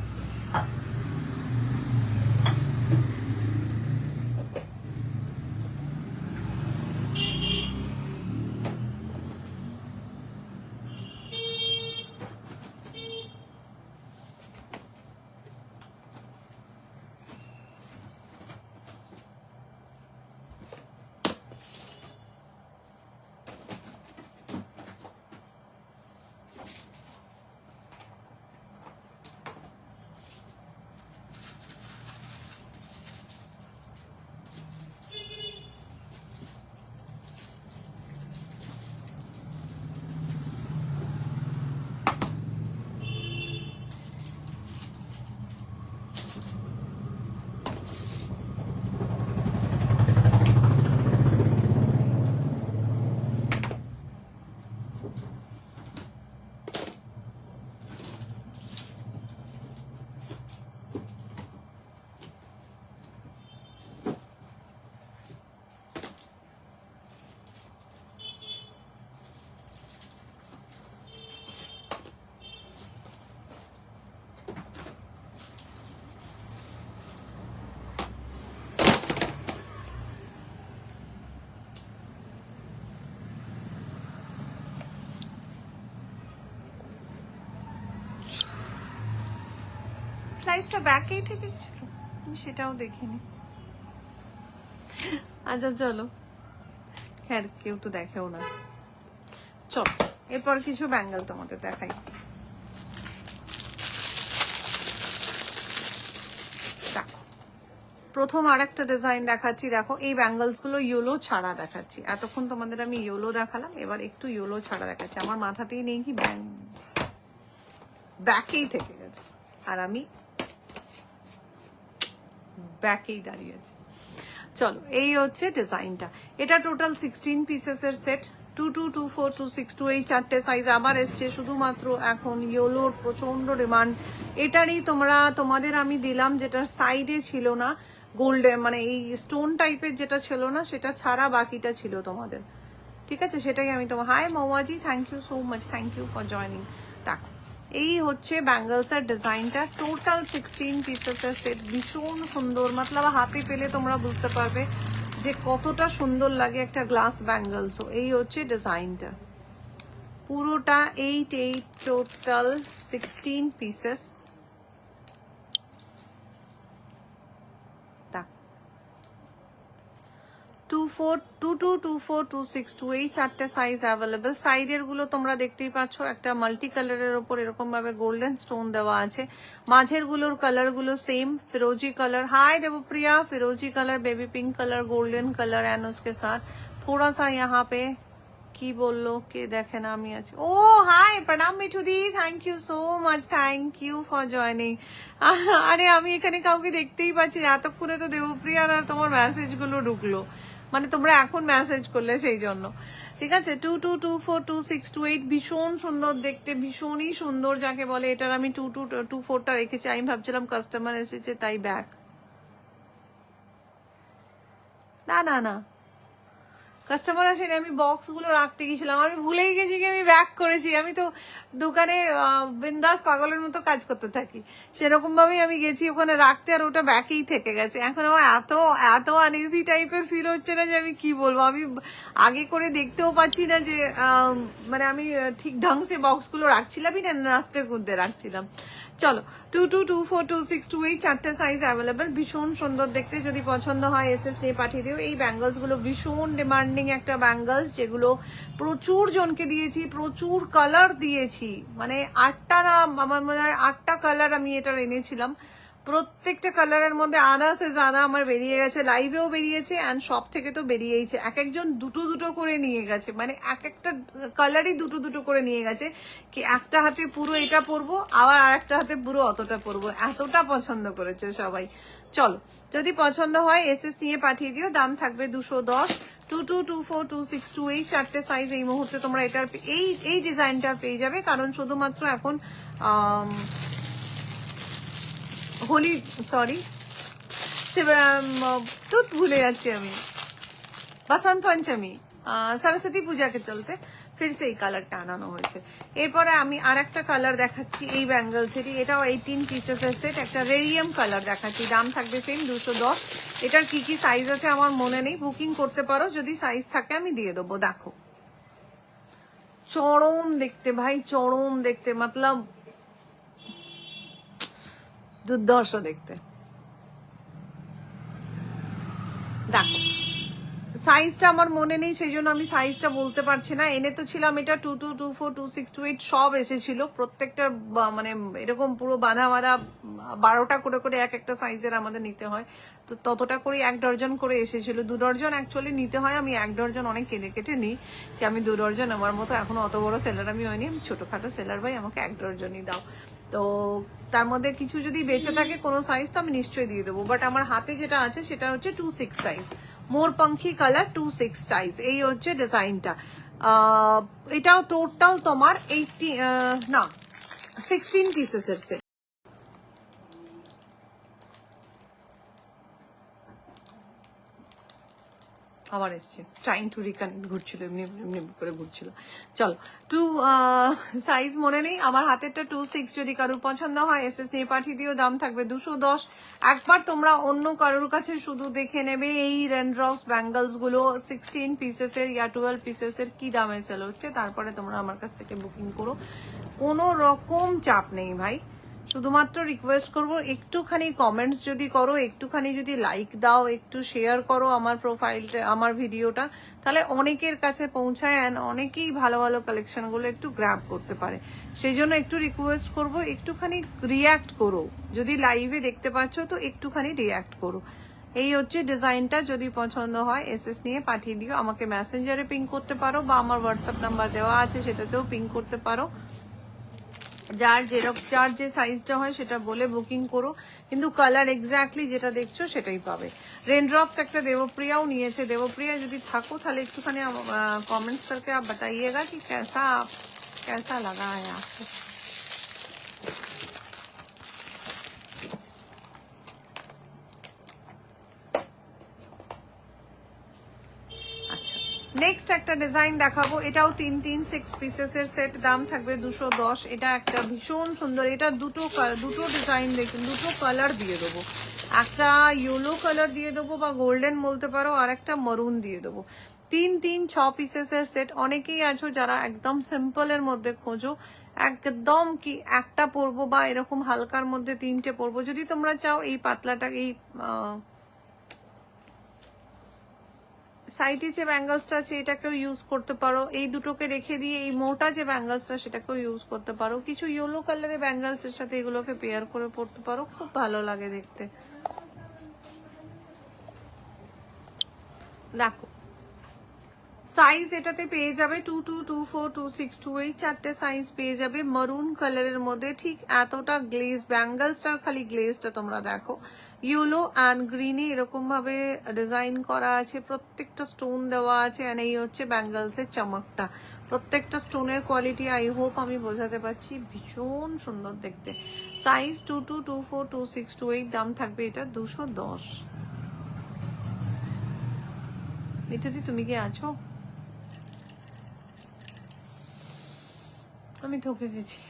লাইভটা ব্যাকেই থেকে ছিল, আমি সেটাও দেখিনি। আচ্ছা চলো, হ্যাঁ কেউ তো দেখেও না। চলো এরপর কিছু ব্যাঙ্গেল তোমাদের দেখাই। দেখো প্রথম আর একটা ডিজাইন দেখাচ্ছি, দেখো এই ব্যাঙ্গলস গুলো ইয়েলো ছাড়া দেখাচ্ছি। এতক্ষণ তোমাদের আমি ইয়েলো দেখালাম, এবার একটু ইয়েলো ছাড়া দেখাচ্ছি। আমার মাথাতেই নেই কি ব্যাকেই থেকে গেছে, আর আমি ব্যাকেই দাঁড়িয়ে আছি। চলো এই হচ্ছে ডিজাইনটা, এটা টোটাল 16 পিসেসের সেট, 22, 24, 26, 28 চারটে সাইজ আবার এসছে। শুধুমাত্র এখন ইয়েলোর প্রচন্ড ডিমান্ড, এটারই তোমাদের আমি দিলাম যেটার সাইডে ছিল না গোল্ডেন, মানে এই স্টোন টাইপের যেটা ছিল না সেটা ছাড়া বাকিটা ছিল তোমাদের, ঠিক আছে? সেটাই আমি হাই মৌয়াজি, thank you so much, thank you for joining. দেখো এই হচ্ছে ব্যাঙ্গলসের ডিজাইনটা, টোটাল 16 পিসেসের সেট, ভীষণ সুন্দর, মতলব হাতে পেলে তোমরা বুঝতে পারবে যে কতটা সুন্দর লাগে একটা গ্লাস ব্যাঙ্গলসও। এই হচ্ছে ডিজাইনটা পুরোটা, 8 টোটাল 16 পিসেস। 24, 22, 24, 26, 28 চারটে সাইজ অ্যাভেলেবেল। সাইডের গুলো তোমরা দেখতেই পাচ্ছ, একটা মাল্টি কালারের ওপর এরকম ভাবে গোল্ডেন স্টোন দেওয়া আছে। মাঝের গুলোর কালার গুলো সেম, फिरोजी कलर, हाय देवप्रिया, फिरोजी colour, baby pink colour, golden colour and उसके साथ थोड़ा सा यहाँ पे কি বললো কে দেখে না, আমি আছি। ও হাই, প্রণাম মিঠু দি, thank you so much, thank you for joining. আরে আমি এখানে কাউকে দেখতেই পাচ্ছি না, এতক্ষণে তো দেবপ্রিয়ার আর তোমার মেসেজ গুলো ঢুকলো, মানে তোমরা এখন মেসেজ করলে সেই জন্য। ঠিক আছে, 22, 24, 26, 28 ভীষণ সুন্দর দেখতে, ভীষণই সুন্দর যাকে বলে। এটার আমি 22, 24টা রেখেছি, আমি ভাবছিলাম কাস্টমার এসেছে তাই ব্যাক, না না না কাস্টমার আসেনি, আমি বক্স গুলো রাখতে গেছিলাম, আমি ভুলেই গেছি কি আমি ব্যাক করেছি। আমি তো দোকানে বিন্দাস পাগলের মতো কাজ করতে থাকি, সেরকম ভাবেই আমি গেছি ওখানে রাখতে, আর ওটা ব্যাকেই থেকে গেছে। এখন আমার এত এত আনইজি টাইপের ফিল হচ্ছে না যে আমি কি বলবো, আমি আগে করে দেখতেও পাচ্ছি না যে মানে আমি ঠিক ঢং সে বক্স গুলো রাখছিলাম না, নাচতে কুদতে রাখছিলাম। চলো 22, 24, 26, 28 চারটে সাইজ অ্যাভেলেবেল, ভীষণ সুন্দর দেখতে। যদি পছন্দ হয় এসএস নিয়ে পাঠিয়ে দিও। এই ব্যাঙ্গলস গুলো ভীষণ ডিমান্ডিং একটা ব্যাঙ্গলস, যেগুলো প্রচুর জনকে দিয়েছি, প্রচুর কালার দিয়েছি, মানে 8টা না আমার মনে হয় 8টা কালার আমি এটার এনেছিলাম। প্রত্যেকটা কালারের মধ্যে আধা সে জাদা আমার বেরিয়ে গেছে, লাইভেও বেরিয়েছে অ্যান্ড সব থেকে তো বেরিয়েইছে। এক একজন দুটো দুটো করে নিয়ে গেছে, মানে এক একটা কালারই দুটো দুটো করে নিয়ে গেছে, কি একটা হাতে পুরো এটা পরবো আবার আর একটা হাতে পুরো অতটা পরবো, এতটা পছন্দ করেছে সবাই। চলো, যদি পছন্দ হয় এসএস নিয়ে পাঠিয়ে দিও, দাম থাকবে 210। 22, 24, 26, 28 চারটে সাইজ এই মুহূর্তে তোমরা এটার এই ডিজাইনটার পেয়ে যাবে, কারণ শুধুমাত্র এখন হোলি সরি তো ভুলে যাচ্ছি আমি, বসন্ত পঞ্চমী সরস্বতী পূজাকে চলতে ফির সেই কালারটা আনানো হয়েছে। এরপরে আমি আর একটা কালার দেখাচ্ছি এই ব্যাঙ্গলসেরই, এটাও 18 পিসেসের সেট, একটা রেডিয়াম কালার দেখাচ্ছি, দাম থাকবে সেম 210। এটার কি কি সাইজ আছে আমার মনে নেই, বুকিং করতে পারো, যদি সাইজ থাকে আমি দিয়ে দেবো। দেখো চরম দেখতে ভাই, চরম দেখতে, মতলব দুর্ধর্ষ দেখতে। দেখো সাইজটা আমার মনে নেই, সেই জন্য আমি সাইজটা বলতে পারছি না। এনে তো ছিলাম এটা 22, 24, 26, 28 সব এসেছিল, প্রত্যেকটা মানে এরকম পুরো বাঁধা বাঁধা 12টা করে করে এক একটা সাইজের আমাদের নিতে হয়, তো ততটা করে 1 ডজন করে এসেছিল। 2 ডজন অ্যাকচুয়ালি নিতে হয়, আমি 1 ডজন অনেক কেটে কেটে নিই, যে আমি 2 ডজন, আমার মতো এখনো অত বড় সেলার আমি হয়নি, আমি ছোটখাটো সেলার ভাই, আমাকে 1 ডজনই দাও। তো তার মধ্যে কিছু যদি বেঁচে থাকে কোনো সাইজ তো আমি নিশ্চয়ই দিয়ে দেবো, বাট আমার হাতে যেটা আছে সেটা হচ্ছে 26 সাইজ, মোরপঙ্খী কালার 26 সাইজ, এই হচ্ছে ডিজাইনটা। এটাও টোটাল তোমার 80 না 16 পিসেসের সেট। আবার এসছে, ট্রাইং টু রিকানেক্ট, ঘুরছিল এমনি এমনি করে ঘুরছিল। চলো, সাইজ মনে নেই, আমার হাতেরটা 26, যদি কারোর পছন্দ হয় এসএস নিয়ে পাঠিয়ে দিও, দাম থাকবে 210। একবার তোমরা অন্য কারোর কাছে শুধু দেখে নেবে এই রেনড্রপস ব্যাঙ্গলস গুলো 16 পিসেসের ইয়া 12 পিসেসের কি দামে সেল হচ্ছে, তারপরে তোমরা আমার কাছ থেকে বুকিং করো, কোনো রকম চাপ নেই ভাই। শুধুমাত্র রিকোয়েস্ট করবো একটুখানি কমেন্টস যদি করো, একটুখানি যদি লাইক দাও, একটু শেয়ার করো আমার প্রোফাইলটা, আমার ভিডিওটা, তাহলে অনেকের কাছে পৌঁছায় অ্যান্ড অনেকেই ভালো ভালো কালেকশনগুলো একটু গ্র্যাব করতে পারে। সেই জন্য একটু রিকোয়েস্ট করবো একটুখানি রিয়্যাক্ট করো, যদি লাইভে দেখতে পাচ্ছ তো একটুখানি রিয়্যাক্ট করো। এই হচ্ছে ডিজাইনটা, যদি পছন্দ হয় এসএস নিয়ে পাঠিয়ে দিও, আমাকে মেসেঞ্জারে পিং করতে পারো বা আমার হোয়াটসঅ্যাপ নাম্বার দেওয়া আছে সেটাতেও পিং করতে পারো, যার যে সাইজটা হয় সেটা বলে বুকিং করো, কিন্তু কালার এক্স্যাক্টলি যেটা দেখছো সেটাই পাবে। रेनड्रॉप्स একটা দেবপ্রিয়াও নিয়েছে, দেবপ্রিয়া যদি থাকো তাহলে একটুখানি कमेंट्स करके आप बताइएगा कि कैसा लगा है आपको। নেক্সট একটা ডিজাইন দেখাবো, এটাও 3 পিসেসের সেট, দাম থাকবে 210। এটা একটা ভীষণ সুন্দর, এটা দুটো ডিজাইন দেখুন, দুটো কালার দিয়ে দেবো, একটা ইয়েলো কালার দিয়ে দেবো বা গোল্ডেন বলতে পারো, আর একটা মরুন দিয়ে দেবো। 6 পিসেসের সেট। অনেকেই আছো যারা একদম সিম্পলের মধ্যে খোঁজো, একদম কি একটা পরবো বা এরকম হালকার মধ্যে 3টে পরবো, যদি তোমরা চাও এই পাতলাটা, এই সাইডে যে ব্যাঙ্গলসটা আছে এটাকেও ইউজ করতে পারো, এই দুটোকে রেখে দিয়ে এই মোটা যে ব্যাঙ্গলসটা সেটাকেও ইউজ করতে পারো, কিছু ইয়েলো কালারের ব্যাঙ্গলসের সাথে এগুলোকে পেয়ার করে পরতে পারো, খুব ভালো লাগে দেখতে। দেখো সাইজ এটাতে পেয়ে যাবে 22, 24, 26, 28 চারটে সাইজ পেয়ে যাবে, মারুন কালারের মধ্যে, ঠিক এতটা গ্লেজ, ব্যাঙ্গলসটার খালি গ্লেজটা তোমরা দেখো, ইয়েলো অ্যান্ড গ্রিনে এরকম ভাবে ডিজাইন করা আছে, প্রত্যেকটা স্টোন দেওয়া আছে, এন্ড এই হচ্ছে ব্যাঙ্গলসের চমকটা, প্রত্যেকটা স্টোনের কোয়ালিটি আই হোপ আমি বোঝাতে পারছি, ভীষণ সুন্দর দেখতে। সাইজ 22, 24, 26, 28, দাম থাকবে এটা 210। মিঠুদি তুমি কি আছো? আমি থকে গেছি,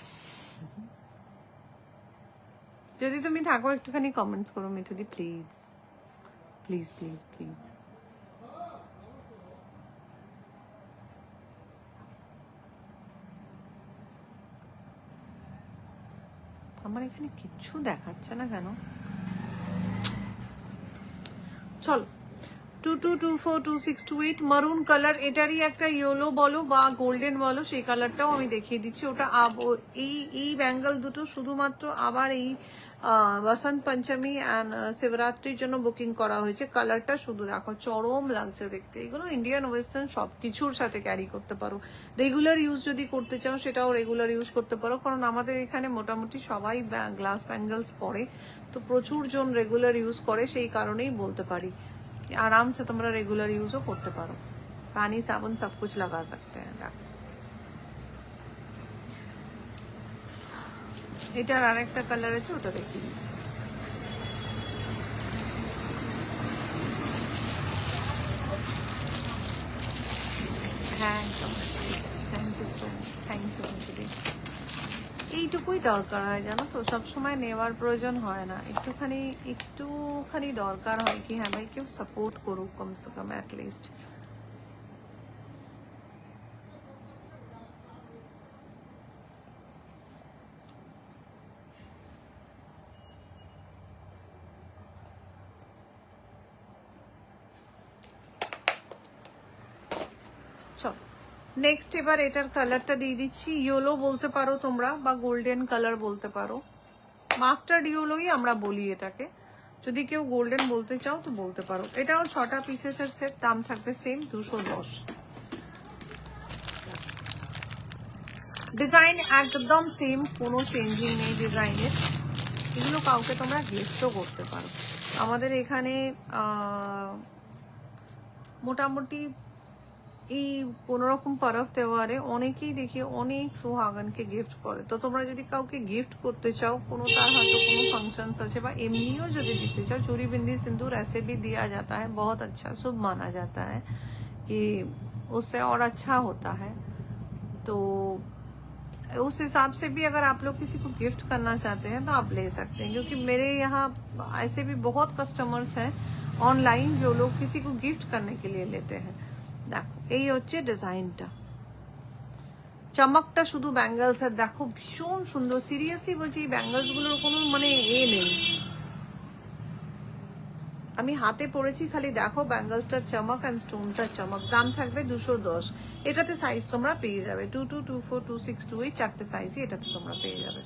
যদি তুমি থাকো একটুখানি কমেন্টস করো মিঠুদি, প্লিজ প্লিজ প্লিজ প্লিজ। আমার এখানে কিচ্ছু দেখাচ্ছে না কেন? চলো 22, 24, 26, 28 মারুন কালার, এটারই একটা ইয়েলো বলো বা গোল্ডেন বলো সেই কালারটাও আমি দেখিয়ে দিচ্ছি। ওটা এই ব্যাঙ্গল দুটো শুধুমাত্র আবার এই বসন্ত পঞ্চমী অ্যান্ড শিবরাত্রির জন্য বুকিং করা হয়েছে। কালারটা শুধু দেখো, চরম লাগছে দেখতে। এগুলো ইন্ডিয়ান ওয়েস্টার্ন সব কিছুর সাথে ক্যারি করতে পারো। রেগুলার ইউজ যদি করতে চাও সেটাও রেগুলার ইউজ করতে পারো, কারণ আমাদের এখানে মোটামুটি সবাই গ্লাস ব্যাঙ্গলস পরে, তো প্রচুর জন রেগুলার ইউজ করে, সেই কারণেই বলতে পারি आराम से তোমরা রেগুলার ইউজও করতে পারো। পানি সাবুন সব कुछ लगा सकते हैं। দেখো এটার আরেকটা কালার আছে, ওটা দেখিয়ে দিচ্ছি। হ্যাঁ thank you so much, thank you. এইটুকুই দরকার হয় জানো তো, সবসময় নেওয়ার প্রয়োজন হয় না, একটুখানি দরকার হয় কি হ্যাঁ ভাই কেউ সাপোর্ট করুক কমসে কম অ্যাটলিস্ট। চল নেক্সট এবার এটার কালারটা দিয়ে দিচ্ছি। ইয়েলো বলতে পারো তোমরা বা গোল্ডেন কালার বলতে পারো, মাস্টার্ড ইয়েলোই আমরা বলি এটাকে। যদি কেউ গোল্ডেন বলতে চাও তো বলতে পারো। এটাও 6টা পিসেসের সেট, দাম থাকবে সেম 210। ডিজাইন একদম সেম, কোনো চেঞ্জিং নেই ডিজাইনের। এগুলো কাউকে তোমরা গিফটও করতে পারো। আমাদের এখানে মোটামুটি এই কোনোরকম পরব তেওয়ারে অনেকেই দেখি অনেক সুহাগনকে গিফট করে। তো তোমরা যদি কাউকে গিফট করতে চাও, কোনো তার হয়তো কোনো ফাংশনস আছে বা এমনিও যদি দিতে চাও, चूड़ी बिंदी सिंदूर ऐसे भी दिया जाता है, बहुत अच्छा शुभ माना जाता है कि उससे और अच्छा होता है। तो उस हिसाब से भी अगर आप लोग किसी को गिफ्ट करना चाहते हैं तो आप ले सकते हैं, क्योंकि मेरे यहाँ ऐसे भी बहुत कस्टमर्स हैं ऑनलाइन जो लोग किसी को गिफ्ट करने के लिए लेते हैं। দেখো এই হচ্ছে ডিজাইনটা, চমকটা শুধু ব্যাঙ্গলস এর দেখো ভীষণ সুন্দর। সিরিয়াসলি বলছি এই ব্যাঙ্গলস গুলোর কোনো মানে নেই, আমি হাতে পরেছি খালি দেখো ব্যাঙ্গলসটার চমক এন্ড স্টোনটার চমক। দাম থাকবে 210। এটাতে সাইজ তোমরা পেয়ে যাবে 22, 24, 26, 28 চারটে সাইজই এটাতে তোমরা পেয়ে যাবে।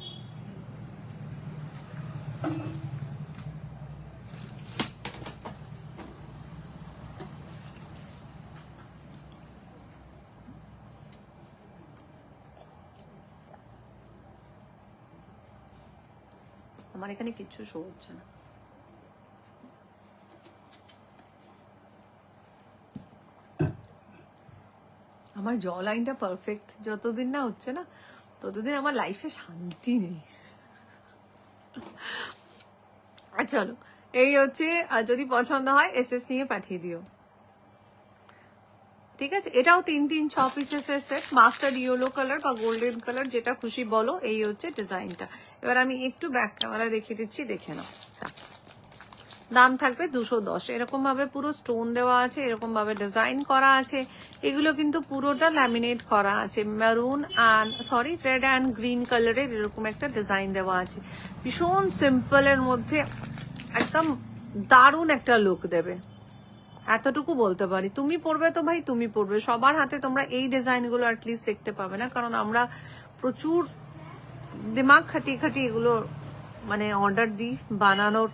আমার এখানে কিচ্ছু শো হচ্ছে না। আমার জ লাইনটা পারফেক্ট যতদিন না হচ্ছে না ততদিন আমার লাইফে শান্তি নেই। চলো এই হচ্ছে, আর যদি পছন্দ হয় এসএস নিয়ে পাঠিয়ে দিও, ঠিক আছে। এটাও 3-6 পিসেসের সেট, মাস্টার্ড ইয়েলো কালার বা গোল্ডেন কালার যেটা খুশি বলো। এই হচ্ছে ডিজাইনটা। এবার আমি একটু ব্যাক ক্যামেরা দেখিয়ে দিচ্ছি, দেখে নাও। দাম থাকবে 210। এরকম ভাবে পুরো স্টোন দেওয়া আছে, এরকম ভাবে ডিজাইন করা আছে। এগুলো কিন্তু পুরোটা ল্যামিনেট করা আছে, মেরুন রেড অ্যান্ড গ্রিন কালারের এরকম একটা ডিজাইন দেওয়া আছে। ভীষণ সিম্পলের মধ্যে একদম দারুণ একটা লুক দেবে, এতটুকু বলতে পারি। তুমি পরবে তো ভাই তুমি পরবে, সবার হাতে তোমরা এই ডিজাইনগুলো অ্যাটলিস্ট দেখতে পাবে না, কারণ আমরা প্রচুর দিমাগ খাটিয়ে এগুলো মানে অর্ডার দিই, বানানোর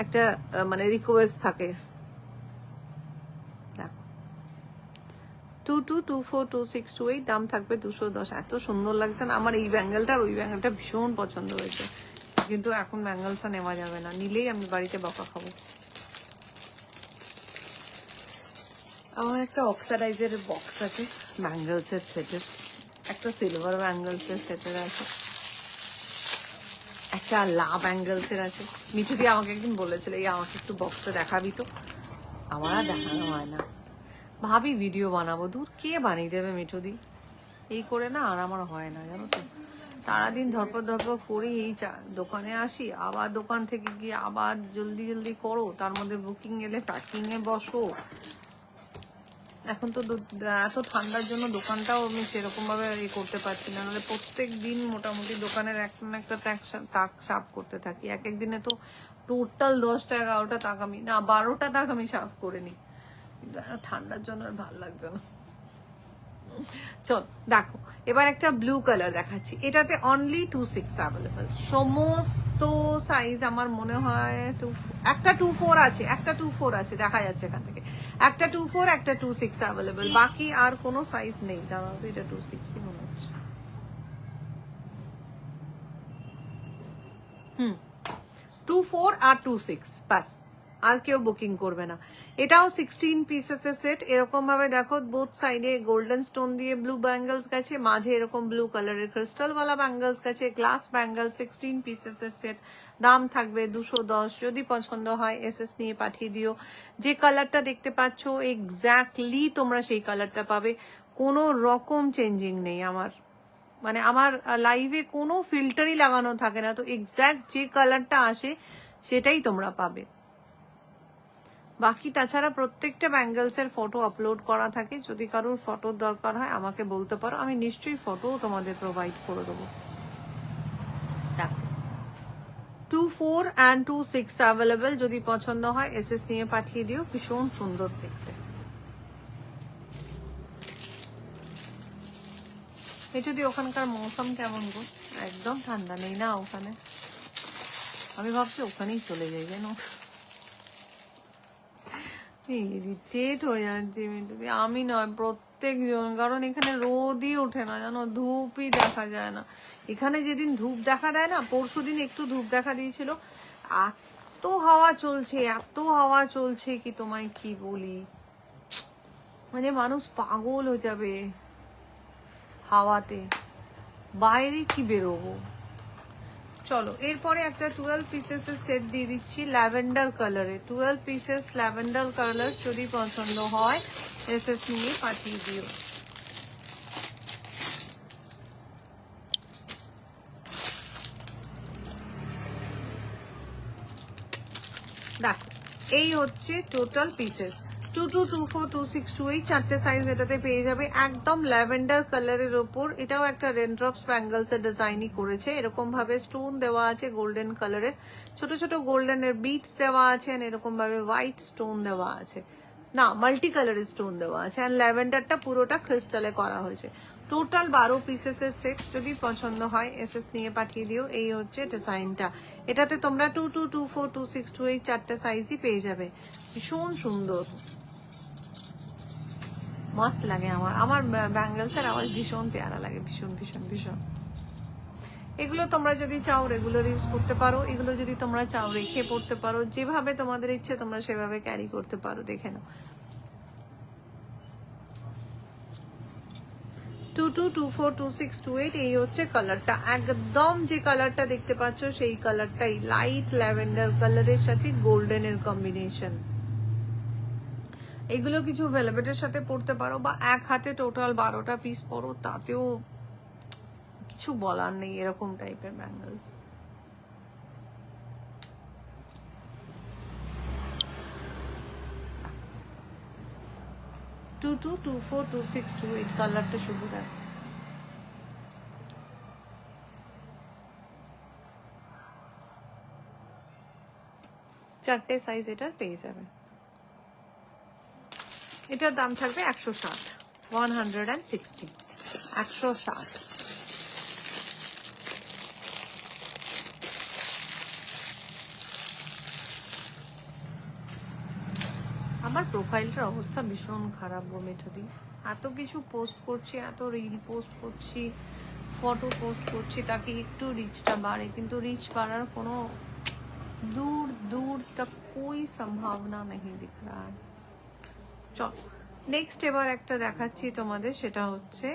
একটা মানে রিকোয়েস্ট থাকে। দেখো 22242628 দাম থাকবে 210। এত সুন্দর লাগছে না আমার এই ব্যাঙ্গেলটা, ওই ব্যাঙ্গেলটা ভীষণ পছন্দ হয়েছে, কিন্তু এখন ব্যাঙ্গেলটা নেওয়া যাবে না, নিলেই আমি বাড়িতে বকা খাবো। আমার একটা অক্সাডাইজের বক্স আছে ব্যাঙ্গেলসের সেটের, একটা সিলভার ব্যাঙ্গেলসের সেটের আছে, একটা লা ব্যাঙ্গেলসের আছে। মিঠুদি আমাকে একদিন বলেছিল এই আমাকে একটু বক্সে দেখাবি, তো আমার আর দেখানো হয় না। ভাবি ভিডিও বানাবো, দূর কে বানিয়ে দেবে মিঠুদি, এই করে না আর আমার হয় না জানো তো। সারাদিন ধরপর করি, এই দোকানে আসি, আবার দোকান থেকে গিয়ে আবার জলদি করো, তার মধ্যে বুকিং এলে প্যাকিং এ বসো। এখন তো এত ঠান্ডার জন্য দোকানটাও আমি সেরকম ভাবে করতে পারছি না, নাহলে প্রত্যেক দিন মোটামুটি দোকানের একটা না একটা তাক সাফ করতে থাকি। এক দিনে তো টোটাল 10টা 11টা তাক আমি না 12টা তাক আমি সাফ করে নিই, কিন্তু ঠান্ডার জন্য আর ভালো লাগছে না। চল দেখো এবার একটা ব্লু কালার দেখাচ্ছি, এটাতে অনলি 26 অ্যাভেলেবল। সমস্ত এত সাইজ আমার মনে হয় একটা 2-4 আছে, একটা 2-4 আছে, দেখা যাচ্ছে এখান থেকে একটা 2-4 একটা 2-6 অ্যাভেলেবল, বাকি আর কোনো সাইজ নেই। দাঁড়াও তো, এটা 2-6 মনে হচ্ছে। 2-4 আর 2-6 বাস, আর কেউ বুকিং করবে না। এটাও 16 পিসেসের সেট। এরকম ভাবে দেখো বোথ সাইডে গোল্ডেন স্টোন দিয়ে ব্লু ব্যাঙ্গেলস গেছে, মাঝে এরকম ব্লু কালারের ক্রিস্টাল ওয়ালা ব্যাঙ্গেলস গেছে, গ্লাস ব্যাঙ্গেল, 16 পিসেসের সেট। দাম থাকবে 210। যদি পছন্দ হয় এসএস নিয়ে পাঠিয়ে দিও। যে কালারটা দেখতে পাচ্ছ এক্স্যাক্টলি তোমরা সেই কালারটা পাবে, কোনো রকম চেঞ্জিং নেই। আমার মানে আমার লাইভে কোনো ফিল্টারই লাগানো থাকে না, তো এক্স্যাক্ট যে কালারটা আসে সেটাই তোমরা পাবে। বাকি তাছাড়া প্রত্যেকটা ব্যাঙ্গেলস এর ফটো আপলোড করা থাকে, যদি কারোর ফটোর দরকার হয় আমাকে বলতে পারো, আমি নিশ্চয়ই ফটো তোমাদের প্রোভাইড করে দেবো। দেখো 2-4 and 2-6 অ্যাভেলেবেল, যদি পছন্দ হয় এসএস নিয়ে পাঠিয়ে দিও। ভীষণ সুন্দর দেখতে। এই যদি ওখানকার মৌসুম কেমন গো? একদম ঠান্ডা নেই না ওখানে, আমি ভাবছি ওখানেই চলে যাই যেন। ইরিটেট হয়ে যাচ্ছে আমি নয়, প্রত্যেকজন, কারণ এখানে রোদই ওঠে না জানো, ধূপই দেখা যায় না। এখানে যেদিন ধূপ দেখা দেয় না, পরশুদিন একটু ধূপ দেখা দিয়েছিল, এত হাওয়া চলছে, এত হাওয়া চলছে কি তোমায় কি বলি, মানে মানুষ পাগল হয়ে যাবে হাওয়াতে, বাইরে কি বেরোবো। চলো এরপরে একটা 12 পিসেস এর সেট দিয়ে দিচ্ছি ল্যাভেন্ডার কালারে, 12 পিসেস ল্যাভেন্ডার কালার, যদি পছন্দ হয় এসএস নিয়ে পাঠিয়ে দিও। দেখো এই হচ্ছে টোটাল পিসেস, 22, 24, 26, 28 চারটে সাইজ এটাতে পেয়ে যাবে। একদম ল্যাভেন্ডার কালারের ওপর, এটাও একটা রেনড্রপস ব্যাঙ্গলস এর ডিজাইনই করেছে। এরকম ভাবে স্টোন দেওয়া আছে গোল্ডেন কালারের, ছোট ছোট গোল্ডেনের বিটস দেওয়া আছে, এরকম ভাবে হোয়াইট স্টোন দেওয়া আছে, না মাল্টি কালারের স্টোন দেওয়া আছে, আর ল্যাভেন্ডারটা পুরোটা ক্রিস্টালে করা হয়েছে। টোটাল 12 পিসেসের সেট, যদি পছন্দ হয় এসএস নিয়ে পাঠিয়ে দিও। এই হচ্ছে ডিজাইনটা, এটাতে তোমরা 22, 24, 26, 28 চারটে সাইজই পেয়ে যাবে। ভীষণ সুন্দর, মস্ত লাগে। আমার আমার ব্যাঙ্গেলস এর আওয়াজ ভীষণ পেয়ারা লাগে, ভীষণ ভীষণ ভীষণ। এগুলো তোমরা যদি চাও রেগুলার ইউজ করতে পারো, এগুলো যদি তোমরা চাও রেখে পড়তে পারো, যেভাবে তোমাদের ইচ্ছে তোমরা সেভাবে ক্যারি করতে পারো। দেখে নাও 22, 24, 26, 28 এই হচ্ছে কালারটা। একদম যে কালারটা দেখতে পাচ্ছ সেই কালারটাই, লাইট ল্যাভেন্ডার কালারের সাথে গোল্ডেনের কম্বিনেশন। এগুলো কিছু ভেলভেটের সাথে পরতে পারো, বা এক হাতে টোটাল 12টা পিস পরো, তাতেও কিছু বলার নেই। এরকম টাইপের ব্যাঙ্গলস টু 24, 26, 28 কালারটা শুধু দেখ। চারটে সাইজ এটার পেয়ে যাবে। এটার দাম থাকবে 160, 160, 160। আমার প্রোফাইলটার অবস্থা ভীষণ খারাপ গো মেঠোদি, এত কিছু পোস্ট করছি, এত রিল পোস্ট করছি, ফটো পোস্ট করছি তাকে একটু রিচটা বাড়ে, কিন্তু রিচ বাড়ার কোনো दूर दूर तक कोई संभावना नहीं दिख रहा है। চল নেক্সট এবার একটা দেখাচ্ছি তোমাদের, সেটা হচ্ছে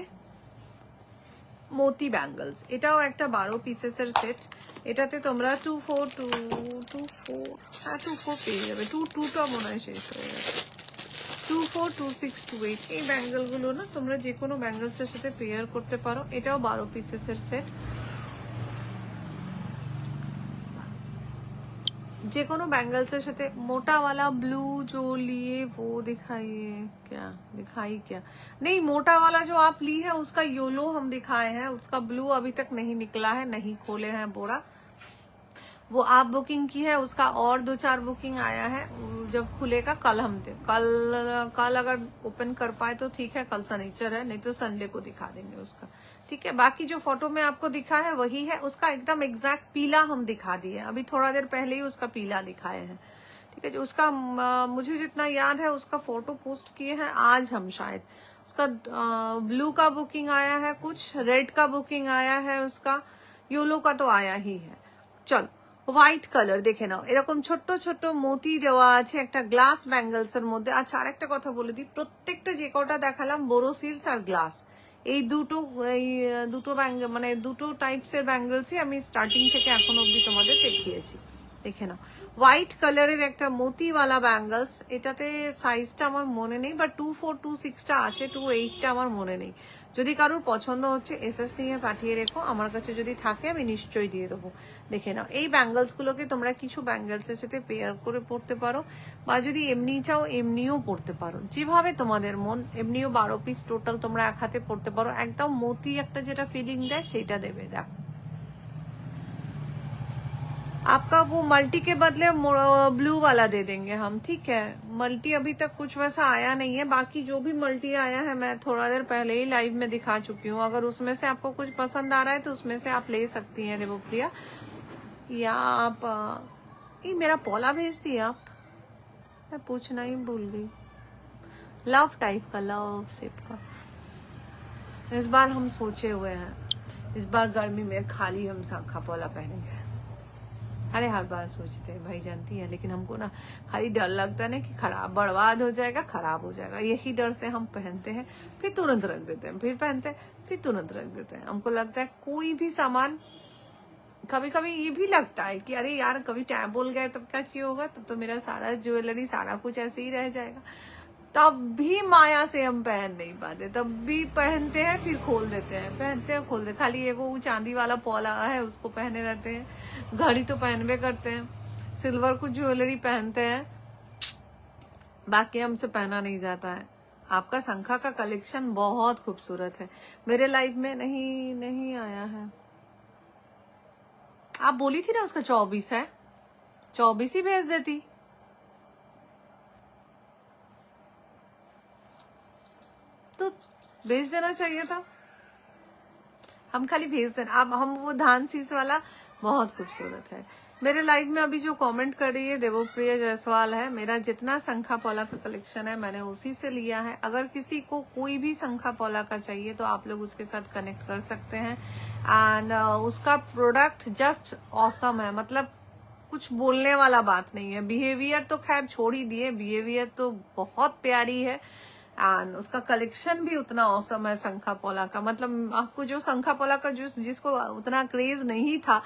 মোতি ব্যাঙ্গলস। এটাও একটা 12 পিসেসের সেট। এটাতে তোমরা 24, 24 পেয়ে যাবে, 22টা মনে হয় শেষ হয়ে গেছে। 24, 26, 28 এই ব্যাঙ্গেলগুলো না তোমরা যে কোনো ব্যাঙ্গলসের সাথে পেয়ার করতে পারো। এটাও 12 পিসেসের সেট, जे कोनो बैंगल्स के साथ मोटा वाला ब्लू जो लिए वो दिखाइए, क्या दिखाई क्या नहीं, मोटा वाला जो आप ली है उसका येलो हम दिखाए हैं, उसका ब्लू अभी तक नहीं निकला है, नहीं खोले हैं बोरा। वो आप बुकिंग की है, उसका और 2-4 बुकिंग आया है। जब खुलेगा कल हम दे कल अगर ओपन कर पाए तो ठीक है, कल शनिचर है, नहीं तो संडे को दिखा देंगे उसका, ठीक है। बाकी जो फोटो में आपको दिखा है वही है, उसका एकदम एग्जैक्ट पीला हम दिखा दिए, अभी थोड़ा देर पहले ही उसका पीला दिखाए हैं, ठीक है। जो उसका मुझे जितना याद है उसका फोटो पोस्ट किए हैं आज हम शायद। उसका ब्लू का बुकिंग आया है, कुछ रेड का बुकिंग आया है, उसका येलो का तो आया ही है। चलो হোয়াইট কালার দেখে নাও, এরকম ছোট্ট ছোট্ট মতি দেওয়া আছে একটা গ্লাস ব্যাঙ্গলস এর মধ্যে। আচ্ছা আরেকটা কথা বলে দিই, প্রত্যেকটা যে কটা দেখালাম বোরোসিলস আর গ্লাস, এই দুটো মানে দুটো টাইপস এর ব্যাঙ্গলসই আমি স্টার্টিং থেকে এখন অবধি তোমাদের দেখিয়েছি। দেখে নাও হোয়াইট কালারের একটা মতিওয়ালা ব্যাঙ্গলস, এটাতে সাইজটা আমার মনে নেই, বাট 2426টা আছে, 28টা আমার মনে নেই। যদি কারোর পছন্দ হচ্ছে এসএস নিয়ে পাঠিয়ে রেখো, আমার কাছে যদি থাকে আমি নিশ্চয়ই দিয়ে দেবো। দেখে নাও এই ব্যাঙ্গলস গুলোকে তোমরা কিছু ব্যাঙ্গলসের সাথে পেয়ার করে পড়তে পারো, বা যদি এমনি চাও এমনিও পড়তে পারো, যেভাবে তোমাদের মন। এমনিও 12 পিস টোটাল তোমরা এক হাতে পড়তে পারো, একদম মতি একটা যেটা ফিলিং দেয় সেইটা দেবে। দেখো आपका वो मल्टी के बदले ब्लू वाला दे देंगे हम, ठीक है। मल्टी अभी तक कुछ वैसा आया नहीं है, बाकी जो भी मल्टी आया है मैं थोड़ा देर पहले ही लाइव में दिखा चुकी हूँ। अगर उसमें से आपको कुछ पसंद आ रहा है तो उसमें से आप ले सकती हैं देवप्रिया, या आप ये मेरा पौला भेज दिए आप, मैं पूछना ही भूल गई। लव टाइप का, लव शेप का इस बार हम सोचे हुए हैं, इस बार गर्मी में खाली हम शाखा पौला पहनेंगे। अरे हर बार सोचते हैं भाई, जानती है, लेकिन हमको ना खाली डर लगता है ना कि खराब बर्बाद हो जाएगा, खराब हो जाएगा, यही डर से हम पहनते हैं, फिर तुरंत रख देते हैं, फिर पहनते हैं, फिर तुरंत रख देते हैं। हमको लगता है कोई भी सामान, कभी कभी ये भी लगता है कि अरे यार कभी टैब बोल गए तब क्या चाहिए होगा, तब तो मेरा सारा ज्वेलरी सारा कुछ ऐसे ही रह जाएगा। तब भी माया से हम पहन नहीं पाते, तब भी पहनते हैं फिर खोल देते हैं, पहनते हैं खोल देते, खाली ये वो चांदी वाला पौला है उसको पहने रहते हैं, घड़ी तो पहनवे करते हैं, सिल्वर कुछ ज्वेलरी पहनते हैं, बाकी हमसे पहना नहीं जाता है। आपका शंखा का कलेक्शन बहुत खूबसूरत है, मेरे लाइफ में नहीं आया है। आप बोली थी ना उसका 24 है, 24 ही भेज देती। तो भेज देना चाहिए था, हम खाली भेज देना। अब हम वो धान शीस वाला बहुत खूबसूरत है। मेरे लाइव में अभी जो कमेंट कर रही है देवप्रिया जायसवाल है, मेरा जितना शंखा पौला का कलेक्शन है मैंने उसी से लिया है। अगर किसी को कोई भी शंखा पौला का चाहिए तो आप लोग उसके साथ कनेक्ट कर सकते हैं, एंड उसका प्रोडक्ट जस्ट ऑसम है, मतलब कुछ बोलने वाला बात नहीं है। बिहेवियर तो खैर छोड़ ही दिए, बिहेवियर तो बहुत प्यारी है, एंड उसका कलेक्शन भी उतना औसम है शंखा पौला का। मतलब आपको जो शंखा पौला का जिसको उतना क्रेज नहीं था,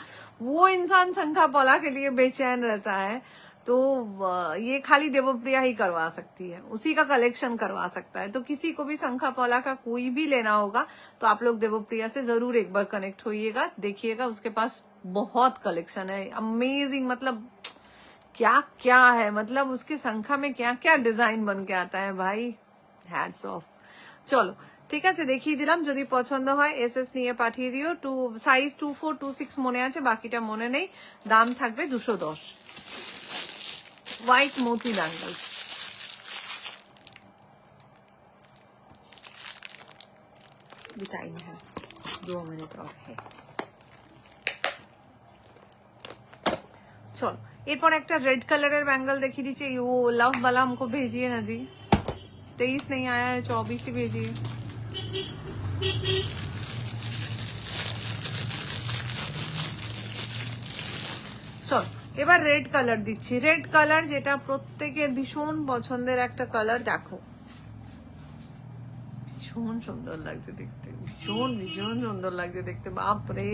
वो इंसान शंखा पौला के लिए बेचैन रहता है, तो ये खाली देवप्रिया ही करवा सकती है, उसी का कलेक्शन करवा सकता है। तो किसी को भी शंखा पौला का कोई भी लेना होगा तो आप लोग देवप्रिया से जरूर एक बार कनेक्ट होइएगा, देखिएगा, उसके पास बहुत कलेक्शन है, अमेजिंग। मतलब क्या क्या है, मतलब उसके शंखा में क्या क्या डिजाइन बन के आता है भाई, হ্যাটস অফ। চলো ঠিক আছে, দেখিয়ে দিলাম, যদি পছন্দ হয় এসএস নিয়ে পাঠিয়ে দিও। সাইজ 2426 মনে আছে, বাকিটা মনে নেই। দাম থাকবে 210। হোয়াইট মোতি ব্যাঙ্গলস, टाइम है 2 मिनट और है। चलो এরপর একটা রেড কালারের ব্যাঙ্গল দেখিয়ে দিচ্ছি, वो लव वाला हमको भेजिए ना जी। 23 नहीं आया है, 24 ही भेजिए। চল এবার রেড কালার দিচ্ছি, রেড কালার যেটা প্রত্যেকের ভীষণ পছন্দের একটা কালার। দেখো ভীষণ সুন্দর লাগছে দেখতে, ভীষণ ভীষণ সুন্দর লাগছে দেখতে, বাপরে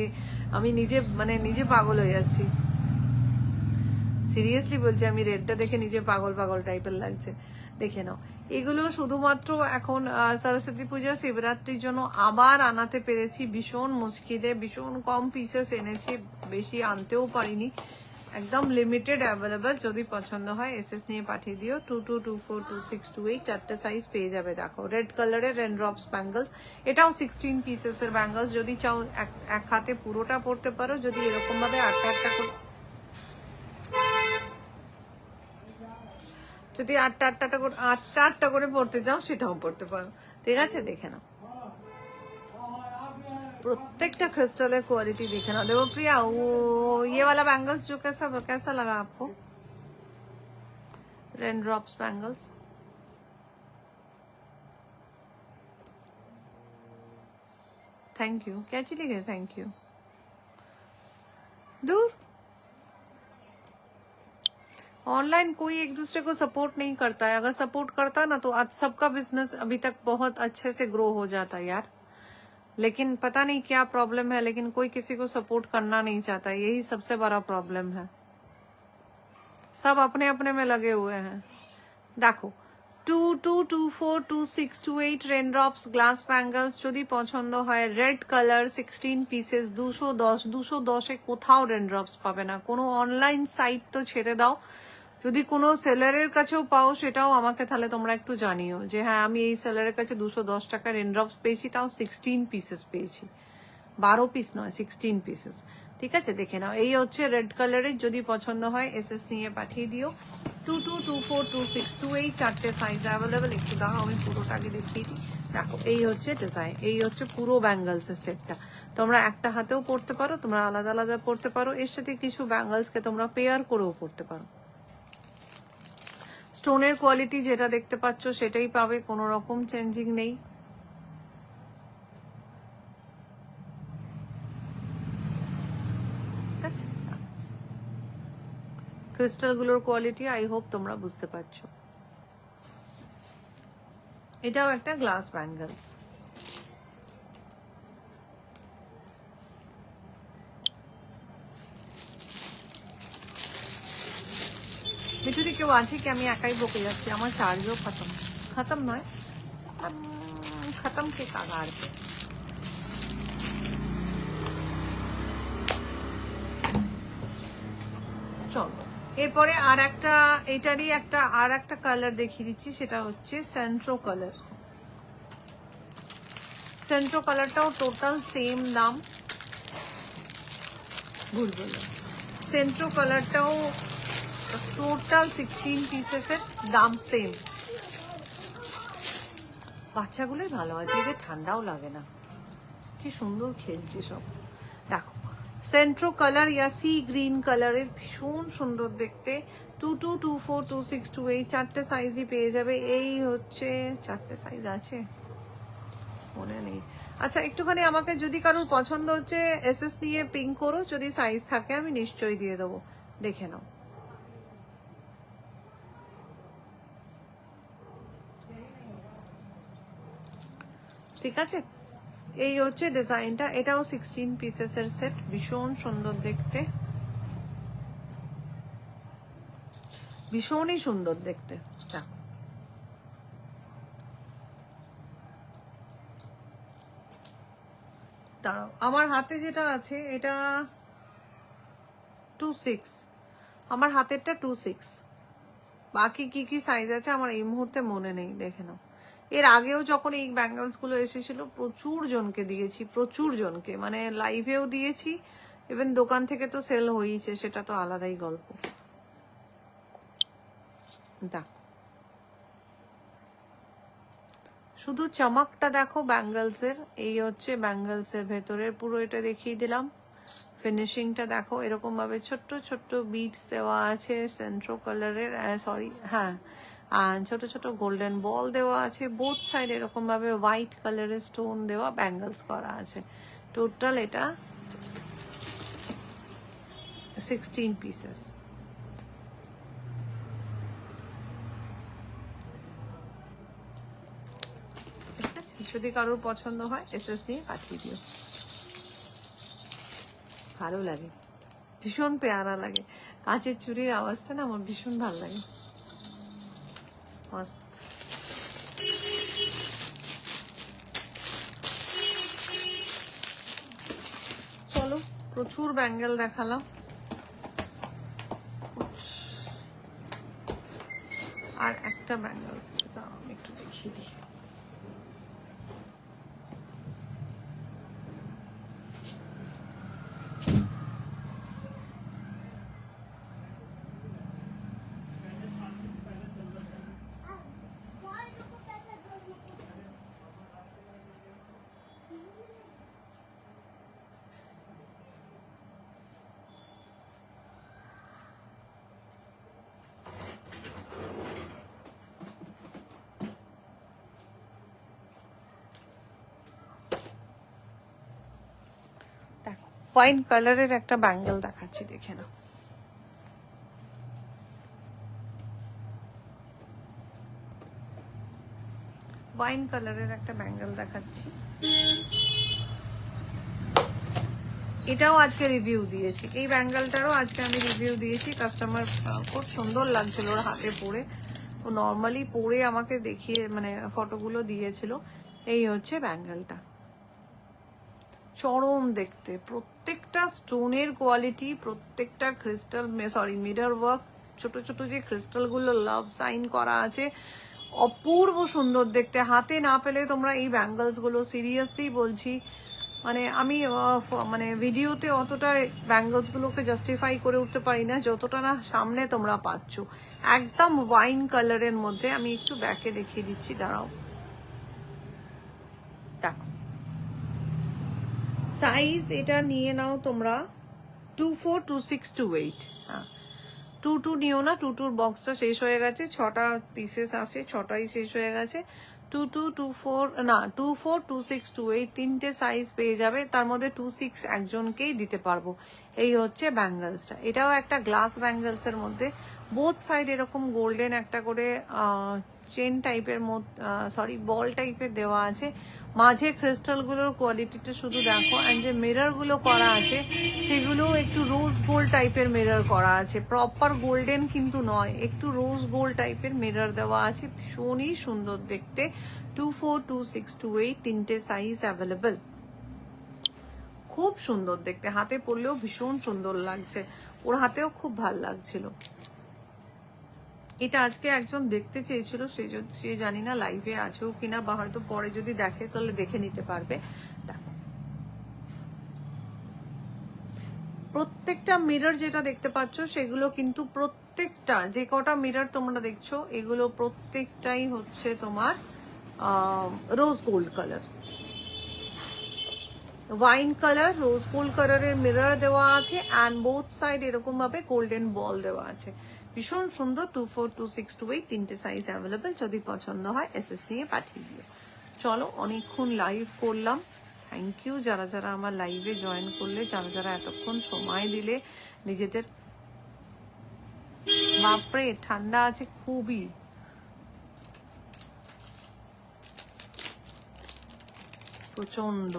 আমি নিজে পাগল হয়ে যাচ্ছি, সিরিয়াসলি বলছি, আমি রেডটা দেখে নিজে পাগল পাগল টাইপের লাগছে। দেখে নাও, এগুলো শুধুমাত্র এখন সরস্বতী পূজা শিবরাত্রির জন্য আবার আনাতে পেরেছি, ভীষণ মুশকিলে, ভীষণ কম পিসেস এনেছি, বেশি আনতেও পারিনি, একদম লিমিটেড অ্যাভেলেবল। যদি পছন্দ হয় এসএস নিয়ে পাঠিয়ে দিও। 22242628 চারটে সাইজ পেয়ে যাবে। দেখো রেড কালারের রেনড্রপস ব্যাঙ্গলস, এটাও 16 পিসেসের ব্যাঙ্গলস। যদি চাও এক হাতে পুরোটা পরতে পারো, যদি এরকম ভাবে একটা একটা করে যদি আটটা করে পড়তে চাও সেটাও পড়তে পারো, ঠিক আছে? দেখে নাও प्रत्येकटा क्रिस्टल क्वालिटी देखे ना। देवप्रिया वो ये वाला बैंगल्स जो कैसा कैसा लगा आपको? Rain drops bangles thank you. क्या चली गए? Thank you. दूर ऑनलाइन कोई एक दूसरे को सपोर्ट नहीं करता है। अगर सपोर्ट करता ना तो आज सबका बिजनेस अभी तक बहुत अच्छे से ग्रो हो जाता यार, लेकिन पता नहीं क्या प्रॉब्लम है, लेकिन कोई किसी को सपोर्ट करना नहीं चाहता। यही सबसे बड़ा प्रॉब्लम है। सब अपने अपने में लगे हुए हैं। देखो 22242628 रेनड्रॉप्स ग्लास बैंगल्स যদি পছন্দ হয়, রেড কালার 16 পিসেস 210 কোথাও রেনড্রপস পাবে না। কোনো অনলাইন সাইট তো ছেড়ে দাও, যদি কোনো সেলারের কাছেও পাও সেটাও আমাকে তাহলে তোমরা একটু জানিও যে হ্যাঁ আমি এই সেলারের কাছে 210 টাকা রেনড্রপস পেয়েছি, তাও 16 পিসেস পেয়েছি, 12 পিস নয় 16 পিসেস। ঠিক আছে, দেখে নাও। এই হচ্ছে রেড কালারের, যদি পছন্দ হয় এসএস নিয়ে পাঠিয়ে দিও। 22242628 চারটে সাইজ অ্যাভেলেবেল। একটু দাও আমি পুরোটা আগে দেখিয়ে দিই। দেখো এই হচ্ছে ডিজাইন, এই হচ্ছে পুরো ব্যাঙ্গলসের সেটটা। তোমরা একটা হাতেও পরতে পারো, তোমরা আলাদা আলাদা পরতে পারো, এর সাথে কিছু ব্যাঙ্গলসকে তোমরা পেয়ার করেও পরতে পারো। স্টোনের কোয়ালিটি যেটা দেখতে পাচ্ছ সেটাই পাবে, কোনো রকম চেঞ্জিং নেই। ঠিক আছে, ক্রিস্টালগুলোর কোয়ালিটি আই হোপ তোমরা বুঝতে পারছো। এটাও একটা গ্লাস ব্যাঙ্গলস। মিঠুদি কেউ আছে কি? আমি একাই বকে যাচ্ছি, আমার চার্জও খতম নয়, খতম কে কাগার পে। চলো এরপরে আর একটা, এটারই একটা আর একটা কালার দেখিয়ে দিচ্ছি, সেটা হচ্ছে সেন্ট্রো কালার। সেন্ট্রো কালারটাও টোটাল সেম দাম, ভুল বললাম, সেন্ট্রো কালারটাও টোটাল 16 পিসেসের দাম সেম। বাচ্চাগুলোই ভালো আছে, এদের ঠান্ডাও লাগে না, কি সুন্দর খেলছে সব। দেখো সেন্ট্রো কালার ইয়া সি গ্রিন কালারের, ভীষণ সুন্দর দেখতে। 22242628 চারটে সাইজই পেয়ে যাবে। এই হচ্ছে চারটে সাইজ আছে মনে নেই। আচ্ছা একটুখানি আমাকে যদি কারোর পছন্দ হচ্ছে এসএস দিয়ে পিং করো, যদি সাইজ থাকে আমি নিশ্চয়ই দিয়ে দেবো, দেখে নাও। ঠিক আছে, এই হচ্ছে ডিজাইনটা, এটাও 16 পিসেসের সেট, ভীষণ সুন্দর দেখতে, ভীষণই সুন্দর দেখতে। দাঁড়াও, আমার হাতে যেটা আছে এটা 26, আমার হাতেরটা 26, বাকি কি কি সাইজ আছে আমার এই মুহূর্তে মনে নেই, দেখে নাও। এর আগেও যখন এই ব্যাঙ্গলস গুলো এসেছিল প্রচুর জনকে দিয়েছি, প্রচুর জনকে, মানে লাইভেও দিয়েছি, ইভেন দোকান থেকে তো সেল হয়েছে, সেটা তো আলাদাই গল্প। দেখো শুধু চমকটা দেখো ব্যাঙ্গলসের। এই হচ্ছে ব্যাঙ্গলসের ভেতরের পুরো, এটা দেখিয়ে দিলাম। ফিনিশিংটা দেখো, এরকম ভাবে ছোট্ট ছোট্ট বিটস দেওয়া আছে সেন্ট্রো কালারের, সরি হ্যাঁ, আর ছোট ছোট গোল্ডেন বল দেওয়া আছে বোথ সাইড, এরকম ভাবে হোয়াইট কালারের স্টোন দেওয়া ব্যাঙ্গলস করা আছে। টোটাল এটা 16 পিসেস। যদি কারোর পছন্দ হয় এসএস দিয়ে পাঠিয়ে দিও। ভালো লাগে, ভীষণ পেয়ারা লাগে, কাঁচের চুড়ির আওয়াজটা না আমার ভীষণ ভালো লাগে। চলো প্রচুর ব্যাঙ্গেল দেখালাম, আর একটা ব্যাঙ্গেল সেটা আমি একটু দেখিয়ে দিই। ওয়াইন কালারের একটা ব্যাঙ্গেল দেখাচ্ছি, দেখে না। ওয়াইন কালারের একটা ব্যাঙ্গেল দেখাচ্ছি, এটাও আজকে রিভিউ দিয়েছি। এই ব্যাঙ্গেলটারও আজকে আমি রিভিউ দিয়েছি। কাস্টমার খুব সুন্দর লাগছিল ওর হাতে পরে, ও নর্মালি পরে আমাকে দেখিয়ে মানে ফটোগুলো দিয়েছিল। এই হচ্ছে ব্যাঙ্গেলটা, চরম দেখতে, প্রত্যেকটা স্টোনের কোয়ালিটি, প্রত্যেকটা ক্রিস্টাল সরি মিরর ওয়ার্ক, ছোট ছোট যে ক্রিস্টালগুলো লাভ সাইন করা আছে, অপূর্ব সুন্দর দেখতে। হাতে না পেলে তোমরা এই ব্যাঙ্গলসগুলো সিরিয়াসলি বলছি, মানে আমি মানে ভিডিওতে অতটা ব্যাঙ্গলসগুলোকে জাস্টিফাই করে উঠতে পারি না যতটা না সামনে তোমরা পাচ্ছ। একদম ওয়াইন কালারের মধ্যে। আমি একটু ব্যাকে দেখিয়ে দিচ্ছি, দাঁড়াও। দেখো সাইজ এটা নিয়ে নাও তোমরা 24, 26, 28। হ্যাঁ 22 নিও না, 22 বক্সটা শেষ হয়ে গেছে, 6টা পিসেস আছে, 6টাই শেষ হয়ে গেছে। 22, 24 না 24, 26, 28 তিনটে সাইজ পেয়ে যাবে। তার মধ্যে 26 একজনকেই দিতে পারবো। এই হচ্ছে ব্যাঙ্গেলসটা, এটাও একটা গ্লাস ব্যাঙ্গেলসের মধ্যে, বোথ সাইড এরকম গোল্ডেন একটা করে চেন টাইপের মধ্যে সরি বল টাইপের দেওয়া আছে। মাঝে ক্রিস্টালগুলোর কোয়ালিটিটা শুধু দেখো, অ্যান্ড যে মিররগুলো করা আছে সেগুলো একটু রোজ গোল্ড টাইপের মিরর করা আছে, প্রপার গোল্ডেন কিন্তু নয়, একটু রোজ গোল্ড টাইপের মিরর দেওয়া আছে, ভীষণই সুন্দর দেখতে। 24, 26, 28 তিনটে সাইজ অ্যাভেলেবেল, খুব সুন্দর দেখতে, হাতে পরলেও ভীষণ সুন্দর লাগছে, ওর হাতেও খুব ভাল লাগছিল। এটা আজকে একজন দেখতে চেয়েছিল, সে জানি না লাইভে আছেও কিনা, বা হয়তো পরে যদি দেখে তাহলে দেখে নিতে পারবে। দেখো প্রত্যেকটা মিরর যেটা দেখতে পাচ্ছ সেগুলো কিন্তু প্রত্যেকটা, যে কটা মিরর তোমরা দেখছো এগুলো প্রত্যেকটাই হচ্ছে তোমার rose gold colour, wine colour, rose gold কালারের মিরর দেওয়া আছে, অ্যান্ড বোথ সাইড এরকম ভাবে গোল্ডেন বল দেওয়া আছে, ভীষণ সুন্দর। 24, 26, 28 তিনটে সাইজ অ্যাভেলেবেল, যদি পছন্দ হয় এসএস নিয়ে পাঠিয়ে দিও। চলো অনেকক্ষণ লাইভ করলাম, থ্যাংক ইউ যারা যারা আমার লাইভে জয়েন করলে, যারা যারা এতক্ষণ সময় দিলে নিজেদের। বাপরে ঠান্ডা আছে খুবই, প্রচন্ড।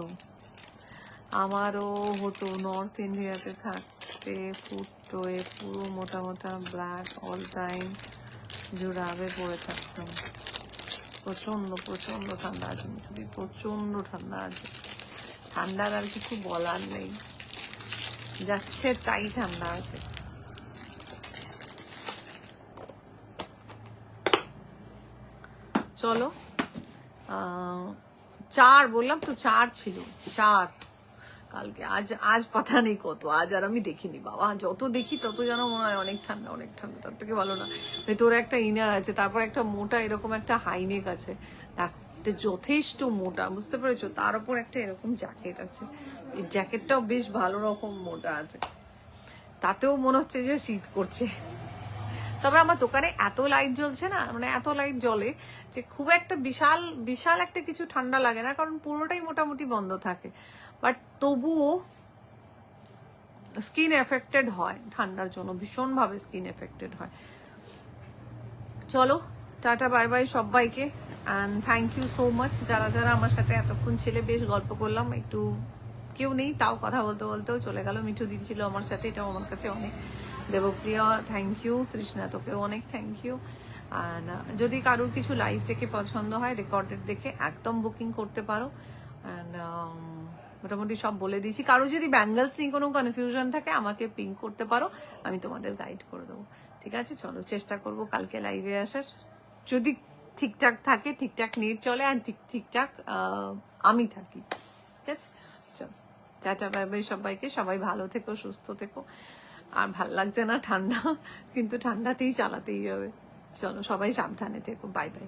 আমারও হতো নর্থ ইন্ডিয়াতে থাকতে, ফুটটোয়ে পুরো মোটা মোটা ব্ল্যাক অল টাইম জোড়াবে পরে থাকতাম। প্রচন্ড প্রচন্ড ঠান্ডা আছে, যদি প্রচন্ড ঠান্ডা আছে, ঠান্ডার আর কিছু বলার নেই, যাচ্ছে তাই ঠান্ডা আছে। চলো 4 বললাম তো, 4 ছিল, 4 কালকে। আজ পাতা নেই কত, আজ আর আমি দেখিনি বাবা, যত দেখি তত যেন মনে হয় অনেক ঠান্ডা অনেক ঠান্ডা, তার থেকে ভালো না। ভেতরে একটা ইনার আছে, তারপর একটা মোটা এরকম একটা হাইনেক আছে, এটা যথেষ্ট মোটা, বুঝতে পেরেছো? তার উপর একটা এরকম জ্যাকেট আছে, এই জ্যাকেটটাও বেশ ভালো রকম মোটা আছে, তাতেও মনে হচ্ছে যে শীত করছে। তবে আমার দোকানে এত লাইট জ্বলছে না, মানে এত লাইট জ্বলে যে খুব একটা বিশাল বিশাল একটা কিছু ঠান্ডা লাগে না, কারণ পুরোটাই মোটামুটি বন্ধ থাকে, বাট তবুও স্কিন এফেক্টেড হয় ঠান্ডার জন্য, ভীষণভাবে স্কিন এফেক্টেড হয়। চলো টাটা বাই বাই সবাইকে, and thank you so much যারা যারা আমার সাথে এতক্ষণ ছেলে, বেশ গল্প করলাম, একটু কেউ নেই তাও কথা বলতে বলতেও চলে গেল। মিঠু দিদি ছিল আমার সাথে, এটাও আমার কাছে অনেক। দেবপ্রিয়া থ্যাংক ইউ, তৃষ্ণা তোকেও অনেক থ্যাংক ইউ। আর যদি কারোর কিছু লাইভ থেকে পছন্দ হয় রেকর্ডেড দেখে একদম বুকিং করতে পারো, অ্যান্ড মোটামুটি সব বলে দিয়েছি। কারো যদি ব্যাঙ্গলস নিয়ে কোনো কনফিউশন থাকে আমাকে পিং করতে পারো, আমি তোমাদের গাইড করে দেবো, ঠিক আছে? চলো চেষ্টা করবো কালকে লাইভে আসার, যদি ঠিকঠাক থাকে, ঠিকঠাক নেট চলে, আর ঠিকঠাক আমি থাকি, ঠিক আছে? চলো টাটা বাই বাই সবাইকে, সবাই ভালো থেকো, সুস্থ থেকো। আর ভাল লাগছে না ঠান্ডা, কিন্তু ঠান্ডাতেই চালাতেই হবে। চলো সবাই সাবধানে থেকো, বাই বাই।